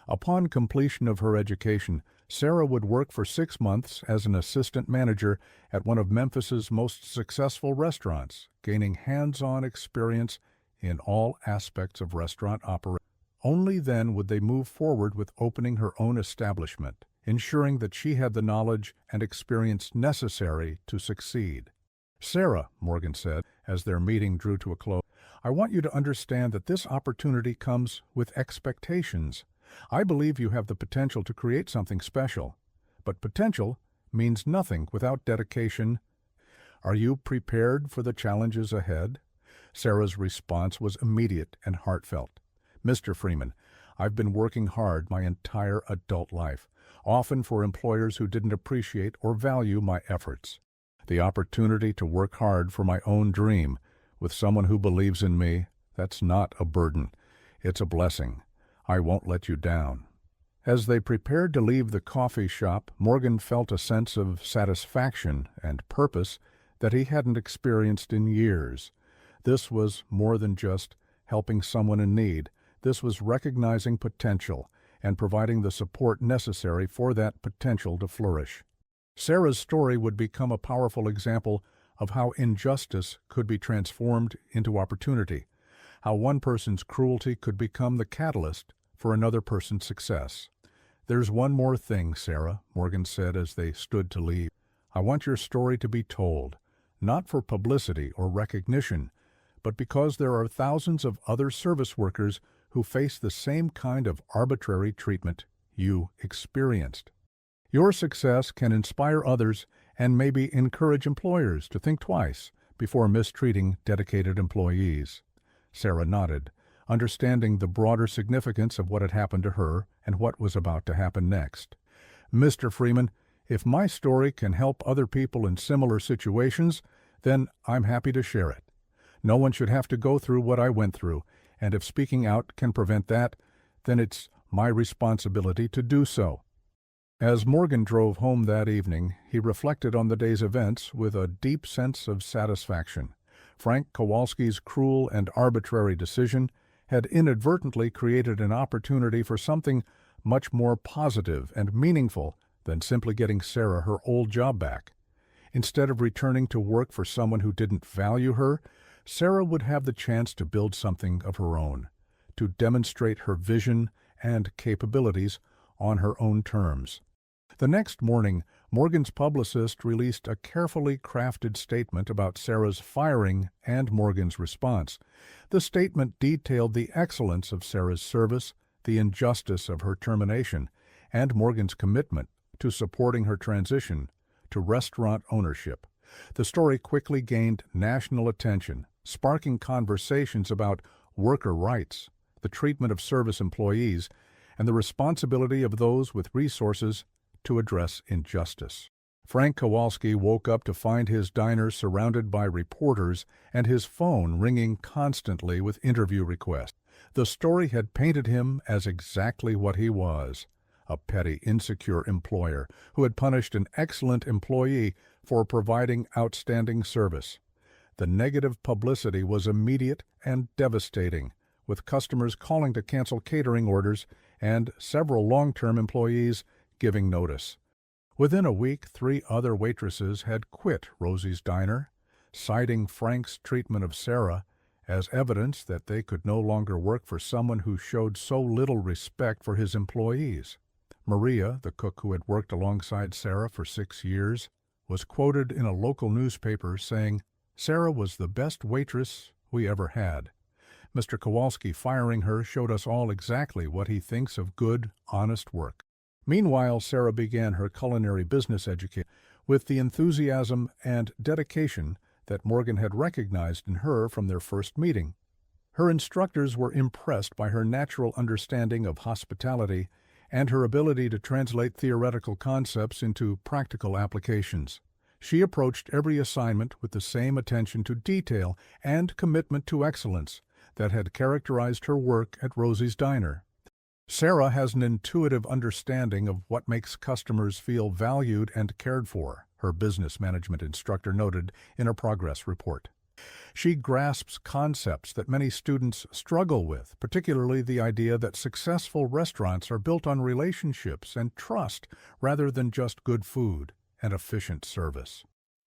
Upon completion of her education, Sarah would work for 6 months as an assistant manager at one of Memphis's most successful restaurants, gaining hands-on experience in all aspects of restaurant operation. Only then would they move forward with opening her own establishment, ensuring that she had the knowledge and experience necessary to succeed. "Sarah," Morgan said, as their meeting drew to a close, "I want you to understand that this opportunity comes with expectations. I believe you have the potential to create something special, but potential means nothing without dedication. Are you prepared for the challenges ahead?" Sarah's response was immediate and heartfelt. "Mr. Freeman, I've been working hard my entire adult life, often for employers who didn't appreciate or value my efforts. The opportunity to work hard for my own dream with someone who believes in me, that's not a burden. It's a blessing. I won't let you down." As they prepared to leave the coffee shop, Morgan felt a sense of satisfaction and purpose that he hadn't experienced in years. This was more than just helping someone in need. This was recognizing potential and providing the support necessary for that potential to flourish. Sarah's story would become a powerful example of how injustice could be transformed into opportunity, how one person's cruelty could become the catalyst for another person's success. "There's one more thing, Sarah," Morgan said as they stood to leave. "I want your story to be told, not for publicity or recognition, but because there are thousands of other service workers who face the same kind of arbitrary treatment you experienced. Your success can inspire others and maybe encourage employers to think twice before mistreating dedicated employees." Sarah nodded, understanding the broader significance of what had happened to her and what was about to happen next. "Mr. Freeman, if my story can help other people in similar situations, then I'm happy to share it. No one should have to go through what I went through, and if speaking out can prevent that, then it's my responsibility to do so." As Morgan drove home that evening, he reflected on the day's events with a deep sense of satisfaction. Frank Kowalski's cruel and arbitrary decision had inadvertently created an opportunity for something much more positive and meaningful than simply getting Sarah her old job back. Instead of returning to work for someone who didn't value her, Sarah would have the chance to build something of her own, to demonstrate her vision and capabilities on her own terms. The next morning, Morgan's publicist released a carefully crafted statement about Sarah's firing and Morgan's response. The statement detailed the excellence of Sarah's service, the injustice of her termination, and Morgan's commitment to supporting her transition to restaurant ownership. The story quickly gained national attention, sparking conversations about worker rights, the treatment of service employees, and the responsibility of those with resources to address injustice. Frank Kowalski woke up to find his diner surrounded by reporters and his phone ringing constantly with interview requests. The story had painted him as exactly what he was, a petty, insecure employer who had punished an excellent employee for providing outstanding service. The negative publicity was immediate and devastating, with customers calling to cancel catering orders and several long-term employees giving notice. Within a week, 3 other waitresses had quit Rosie's Diner, citing Frank's treatment of Sarah as evidence that they could no longer work for someone who showed so little respect for his employees. Maria, the cook who had worked alongside Sarah for 6 years, was quoted in a local newspaper saying, "Sarah was the best waitress we ever had. Mr. Kowalski firing her showed us all exactly what he thinks of good, honest work." Meanwhile, Sarah began her culinary business education with the enthusiasm and dedication that Morgan had recognized in her from their first meeting. Her instructors were impressed by her natural understanding of hospitality and her ability to translate theoretical concepts into practical applications. She approached every assignment with the same attention to detail and commitment to excellence that had characterized her work at Rosie's Diner. Sarah has an intuitive understanding of what makes customers feel valued and cared for. her business management instructor noted in a progress report. She grasps concepts that many students struggle with, particularly the idea that successful restaurants are built on relationships and trust rather than just good food and efficient service.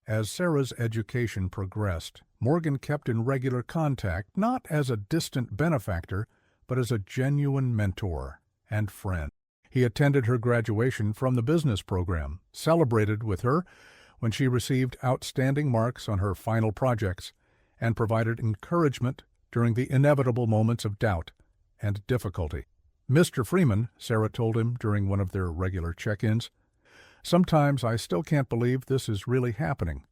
As Sarah's education progressed, Morgan kept in regular contact not as a distant benefactor, but as a genuine mentor and friend. He attended her graduation from the business program, celebrated with her when she received outstanding marks on her final projects, and provided encouragement during the inevitable moments of doubt and difficulty. "Mr. Freeman," Sarah told him during one of their regular check-ins, "sometimes I still can't believe this is really happening.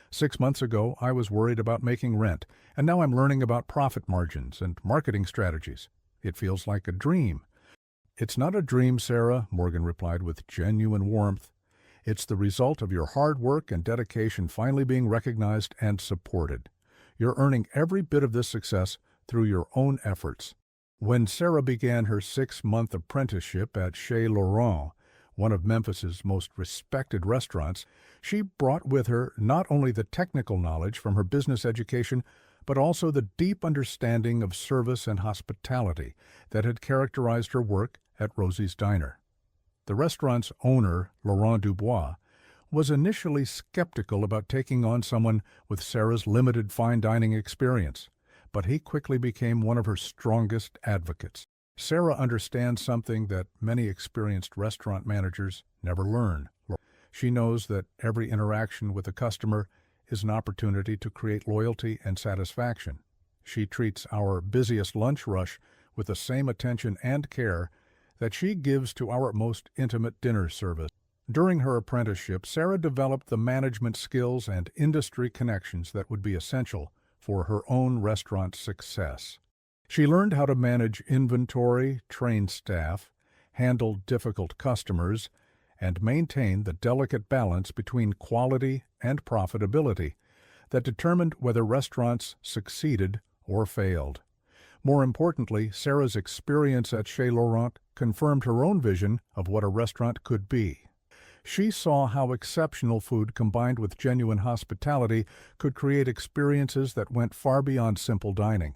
6 months ago, I was worried about making rent, and now I'm learning about profit margins and marketing strategies. It feels like a dream." "It's not a dream, Sarah," Morgan replied with genuine warmth. "It's the result of your hard work and dedication finally being recognized and supported. You're earning every bit of this success through your own efforts." When Sarah began her 6-month apprenticeship at Chez Laurent, one of Memphis's most respected restaurants, she brought with her not only the technical knowledge from her business education, but also the deep understanding of service and hospitality that had characterized her work at Rosie's Diner. The restaurant's owner, Laurent Dubois, was initially skeptical about taking on someone with Sarah's limited fine dining experience, but he quickly became one of her strongest advocates. Sarah understands something that many experienced restaurant managers never learn. She knows that every interaction with a customer is an opportunity to create loyalty and satisfaction. She treats our busiest lunch rush with the same attention and care that she gives to our most intimate dinner service. During her apprenticeship, Sarah developed the management skills and industry connections that would be essential for her own restaurant success. She learned how to manage inventory, train staff, handle difficult customers, and maintain the delicate balance between quality and profitability that determined whether restaurants succeeded or failed. More importantly, Sarah's experience at Chez Laurent confirmed her own vision of what a restaurant could be. She saw how exceptional food combined with genuine hospitality could create experiences that went far beyond simple dining.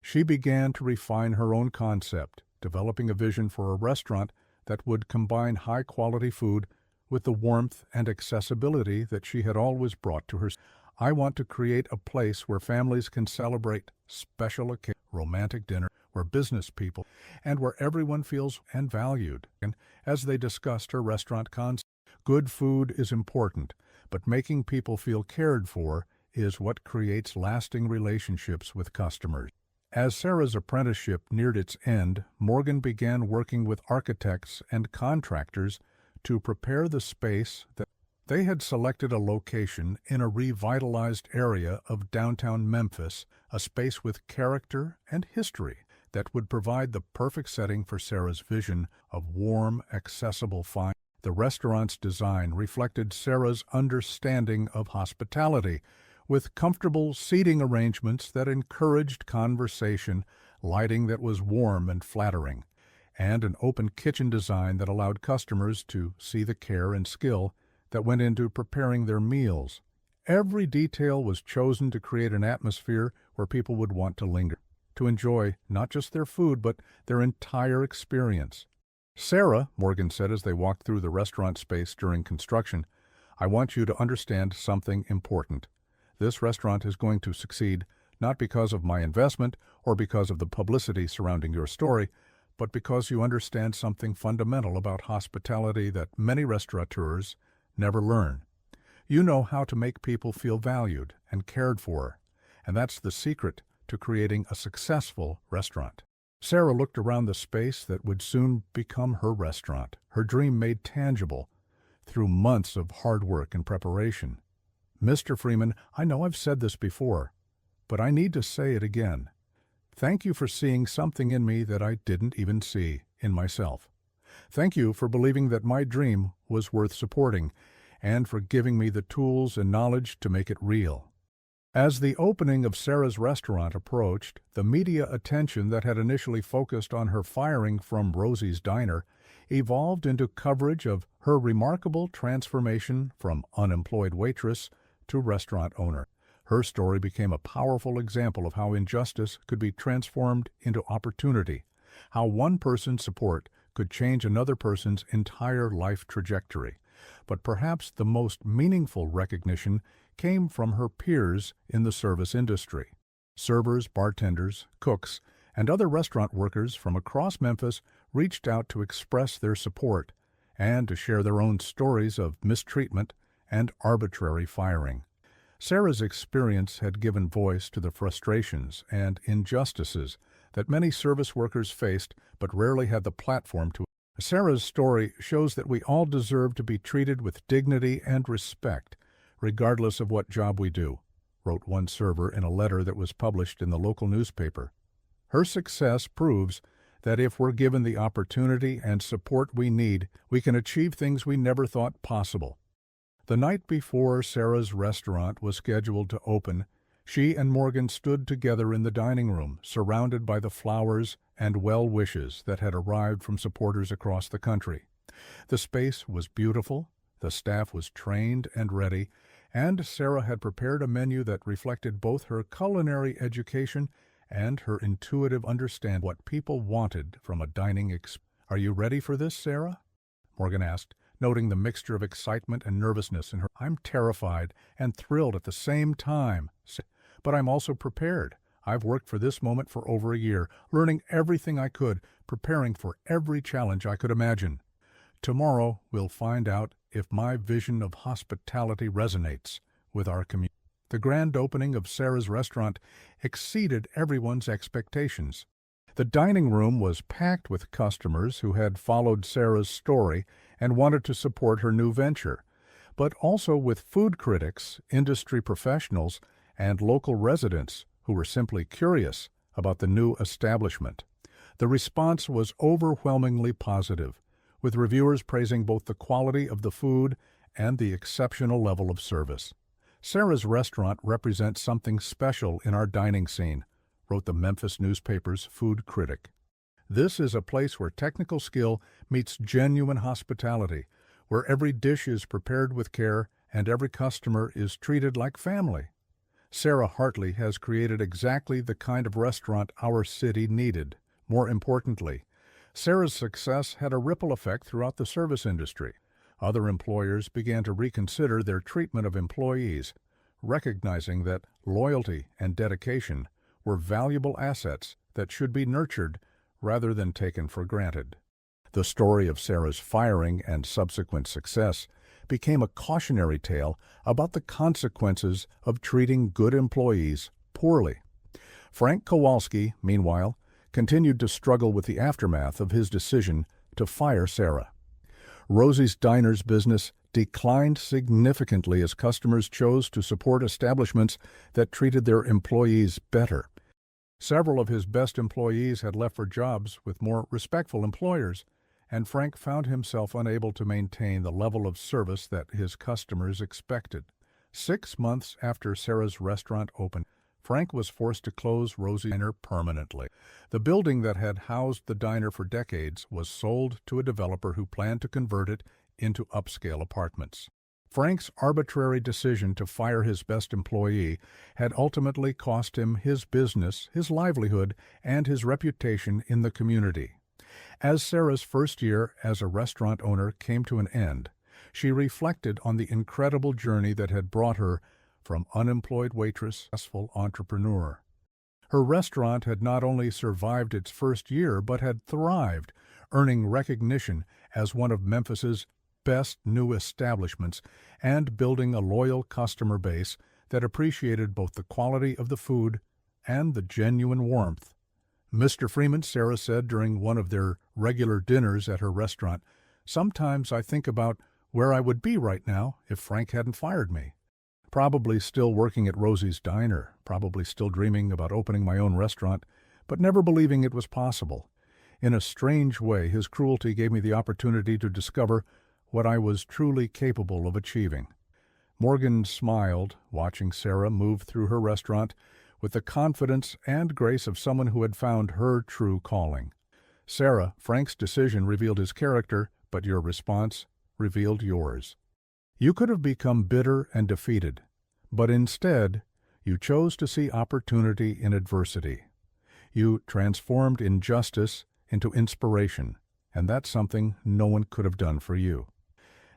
She began to refine her own concept, developing a vision for a restaurant that would combine high-quality food with the warmth and accessibility that she had always brought to her. "I want to create a place where families can celebrate special occasions, romantic dinner, where business people, and where everyone feels and valued." And as they discussed her restaurant concept, good food is important, but making people feel cared for is what creates lasting relationships with customers. As Sarah's apprenticeship neared its end, Morgan began working with architects and contractors to prepare the space that they had selected a location in a revitalized area of downtown Memphis, a space with character and history that would provide the perfect setting for Sarah's vision of warm, accessible fine. The restaurant's design reflected Sarah's understanding of hospitality, with comfortable seating arrangements that encouraged conversation, lighting that was warm and flattering, and an open kitchen design that allowed customers to see the care and skill that went into preparing their meals. Every detail was chosen to create an atmosphere where people would want to linger, to enjoy not just their food, but their entire experience. "Sarah," Morgan said as they walked through the restaurant space during construction, "I want you to understand something important. This restaurant is going to succeed not because of my investment or because of the publicity surrounding your story, but because you understand something fundamental about hospitality that many restaurateurs never learn. You know how to make people feel valued and cared for, and that's the secret to creating a successful restaurant." Sarah looked around the space that would soon become her restaurant, her dream made tangible through months of hard work and preparation. "Mr. Freeman, I know I've said this before, but I need to say it again. Thank you for seeing something in me that I didn't even see in myself. Thank you for believing that my dream was worth supporting, and for giving me the tools and knowledge to make it real. As the opening of Sarah's restaurant approached, the media attention that had initially focused on her firing from Rosie's Diner evolved into coverage of her remarkable transformation from unemployed waitress to restaurant owner. Her story became a powerful example of how injustice could be transformed into opportunity, how one person's support could change another person's entire life trajectory. But perhaps the most meaningful recognition came from her peers in the service industry. Servers, bartenders, cooks, and other restaurant workers from across Memphis reached out to express their support and to share their own stories of mistreatment and arbitrary firing. Sarah's experience had given voice to the frustrations and injustices that many service workers faced but rarely had the platform to. Sarah's story shows that we all deserve to be treated with dignity and respect, regardless of what job we do, wrote one server in a letter that was published in the local newspaper. Her success proves that if we're given the opportunity and support we need, we can achieve things we never thought possible. The night before Sarah's restaurant was scheduled to open, she and Morgan stood together in the dining room, surrounded by the flowers and well wishes that had arrived from supporters across the country. The space was beautiful, the staff was trained and ready, and Sarah had prepared a menu that reflected both her culinary education and her intuitive understanding of what people wanted from a dining experience. "Are you ready for this, Sarah?" Morgan asked, noting the mixture of excitement and nervousness in her. "I'm terrified and thrilled at the same time, but I'm also prepared. I've worked for this moment for over a year, learning everything I could, preparing for every challenge I could imagine. Tomorrow we'll find out if my vision of hospitality resonates with our community." The grand opening of Sarah's restaurant exceeded everyone's expectations. The dining room was packed with customers who had followed Sarah's story and wanted to support her new venture, but also with food critics, industry professionals, and local residents who were simply curious about the new establishment. The response was overwhelmingly positive, with reviewers praising both the quality of the food and the exceptional level of service. "Sarah's restaurant represents something special in our dining scene," wrote the Memphis newspaper's food critic. "This is a place where technical skill meets genuine hospitality, where every dish is prepared with care and every customer is treated like family. Sarah Hartley has created exactly the kind of restaurant our city needed. More importantly, Sarah's success had a ripple effect throughout the service industry. Other employers began to reconsider their treatment of employees, recognizing that loyalty and dedication were valuable assets that should be nurtured rather than taken for granted." The story of Sarah's firing and subsequent success became a cautionary tale about the consequences of treating good employees poorly. Frank Kowalski, meanwhile, continued to struggle with the aftermath of his decision to fire Sarah. Rosie's Diner's business declined significantly as customers chose to support establishments that treated their employees better. Several of his best employees had left for jobs with more respectful employers, and Frank found himself unable to maintain the level of service that his customers expected. 6 months after Sarah's restaurant opened, Frank was forced to close Rosie's Diner permanently. The building that had housed the diner for decades was sold to a developer who planned to convert it into upscale apartments. Frank's arbitrary decision to fire his best employee had ultimately cost him his business, his livelihood, and his reputation in the community. As Sarah's first year as a restaurant owner came to an end, she reflected on the incredible journey that had brought her from unemployed waitress to successful entrepreneur. Her restaurant had not only survived its first year but had thrived, earning recognition as one of Memphis's best new establishments and building a loyal customer base that appreciated both the quality of the food and the genuine warmth. "Mr. Freeman," Sarah said during one of their regular dinners at her restaurant, "sometimes I think about where I would be right now if Frank hadn't fired me. Probably still working at Rosie's Diner, probably still dreaming about opening my own restaurant, but never believing it was possible. In a strange way, his cruelty gave me the opportunity to discover what I was truly capable of achieving." Morgan smiled, watching Sarah move through her restaurant with the confidence and grace of someone who had found her true calling. Sarah, Frank's decision revealed his character, but your response revealed yours. You could have become bitter and defeated, but instead, you chose to see opportunity in adversity. You transformed injustice into inspiration, and that's something no one could have done for you.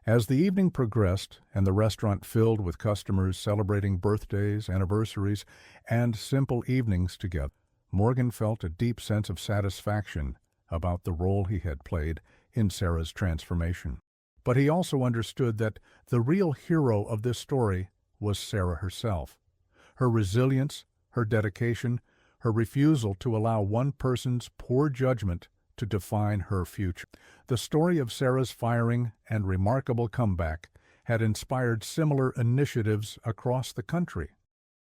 As the evening progressed and the restaurant filled with customers celebrating birthdays, anniversaries, and simple evenings together, Morgan felt a deep sense of satisfaction about the role he had played in Sarah's transformation. But he also understood that the real hero of this story was Sarah herself. Her resilience, her dedication, her refusal to allow one person's poor judgment to define her future. The story of Sarah's firing and remarkable comeback had inspired similar initiatives across the country.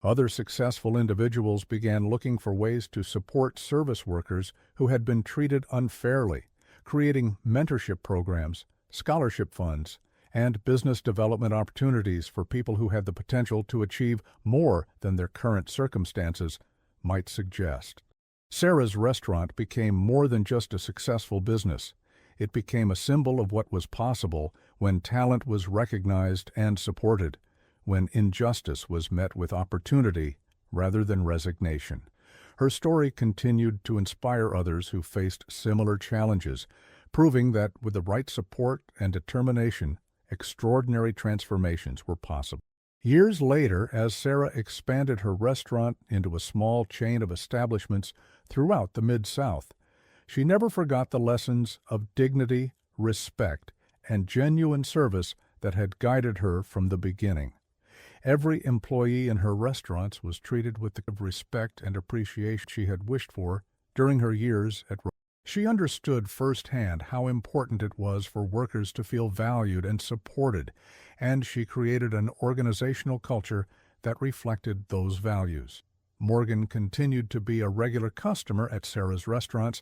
Other successful individuals began looking for ways to support service workers who had been treated unfairly, creating mentorship programs, scholarship funds, and business development opportunities for people who had the potential to achieve more than their current circumstances might suggest. Sarah's restaurant became more than just a successful business. It became a symbol of what was possible when talent was recognized and supported, when injustice was met with opportunity rather than resignation. Her story continued to inspire others who faced similar challenges, proving that with the right support and determination, extraordinary transformations were possible. Years later, as Sarah expanded her restaurant into a small chain of establishments throughout the Mid-South, she never forgot the lessons of dignity, respect, and genuine service that had guided her from the beginning. Every employee in her restaurants was treated with the respect and appreciation she had wished for during her years at Rose. She understood firsthand how important it was for workers to feel valued and supported, and she created an organizational culture that reflected those values. Morgan continued to be a regular customer at Sarah's restaurants,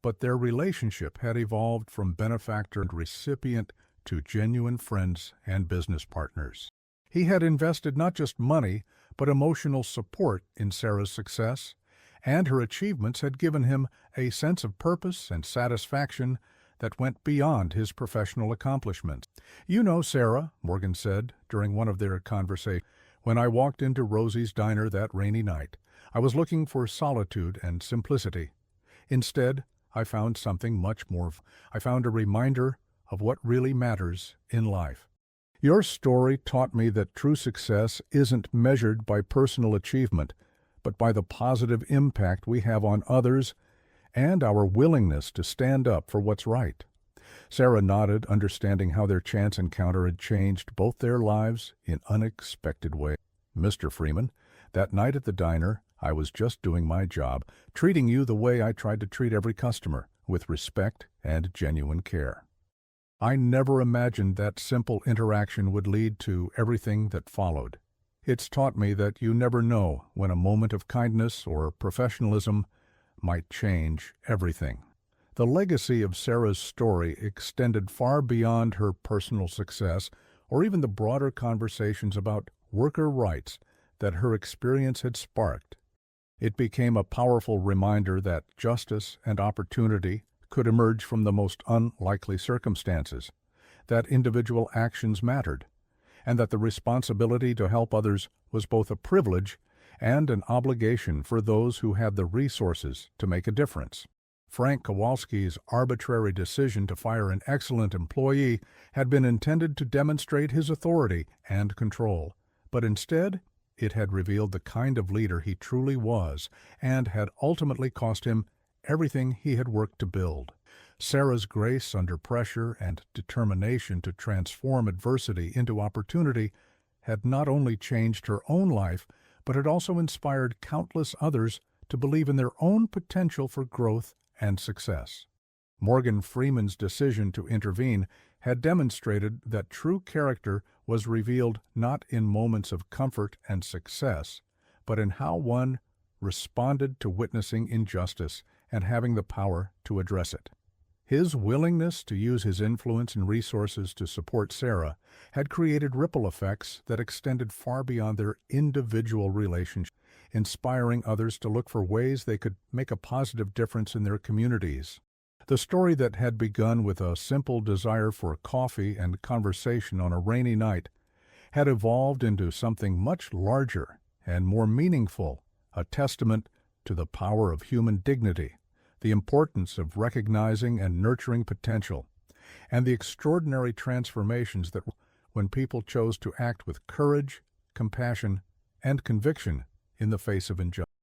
but their relationship had evolved from benefactor and recipient to genuine friends and business partners. He had invested not just money, but emotional support in Sarah's success, and her achievements had given him a sense of purpose and satisfaction that went beyond his professional accomplishments. "You know, Sarah," Morgan said during one of their conversations, "when I walked into Rosie's diner that rainy night, I was looking for solitude and simplicity. Instead, I found something much more. I found a reminder of what really matters in life." Your story taught me that true success isn't measured by personal achievement, but by the positive impact we have on others and our willingness to stand up for what's right. Sarah nodded, understanding how their chance encounter had changed both their lives in unexpected ways. "Mr. Freeman, that night at the diner, I was just doing my job, treating you the way I tried to treat every customer, with respect and genuine care. I never imagined that simple interaction would lead to everything that followed. It's taught me that you never know when a moment of kindness or professionalism might change everything." The legacy of Sarah's story extended far beyond her personal success or even the broader conversations about worker rights that her experience had sparked. It became a powerful reminder that justice and opportunity could emerge from the most unlikely circumstances, that individual actions mattered, and that the responsibility to help others was both a privilege and an obligation for those who had the resources to make a difference. Frank Kowalski's arbitrary decision to fire an excellent employee had been intended to demonstrate his authority and control, but instead it had revealed the kind of leader he truly was and had ultimately cost him everything he had worked to build. Sarah's grace under pressure and determination to transform adversity into opportunity had not only changed her own life, but had also inspired countless others to believe in their own potential for growth and success. Morgan Freeman's decision to intervene had demonstrated that true character was revealed not in moments of comfort and success, but in how one responded to witnessing injustice and having the power to address it. His willingness to use his influence and resources to support Sarah had created ripple effects that extended far beyond their individual relationship, inspiring others to look for ways they could make a positive difference in their communities. The story that had begun with a simple desire for coffee and conversation on a rainy night had evolved into something much larger and more meaningful, a testament to the power of human dignity, the importance of recognizing and nurturing potential, and the extraordinary transformations that when people chose to act with courage, compassion, and conviction in the face of injustice.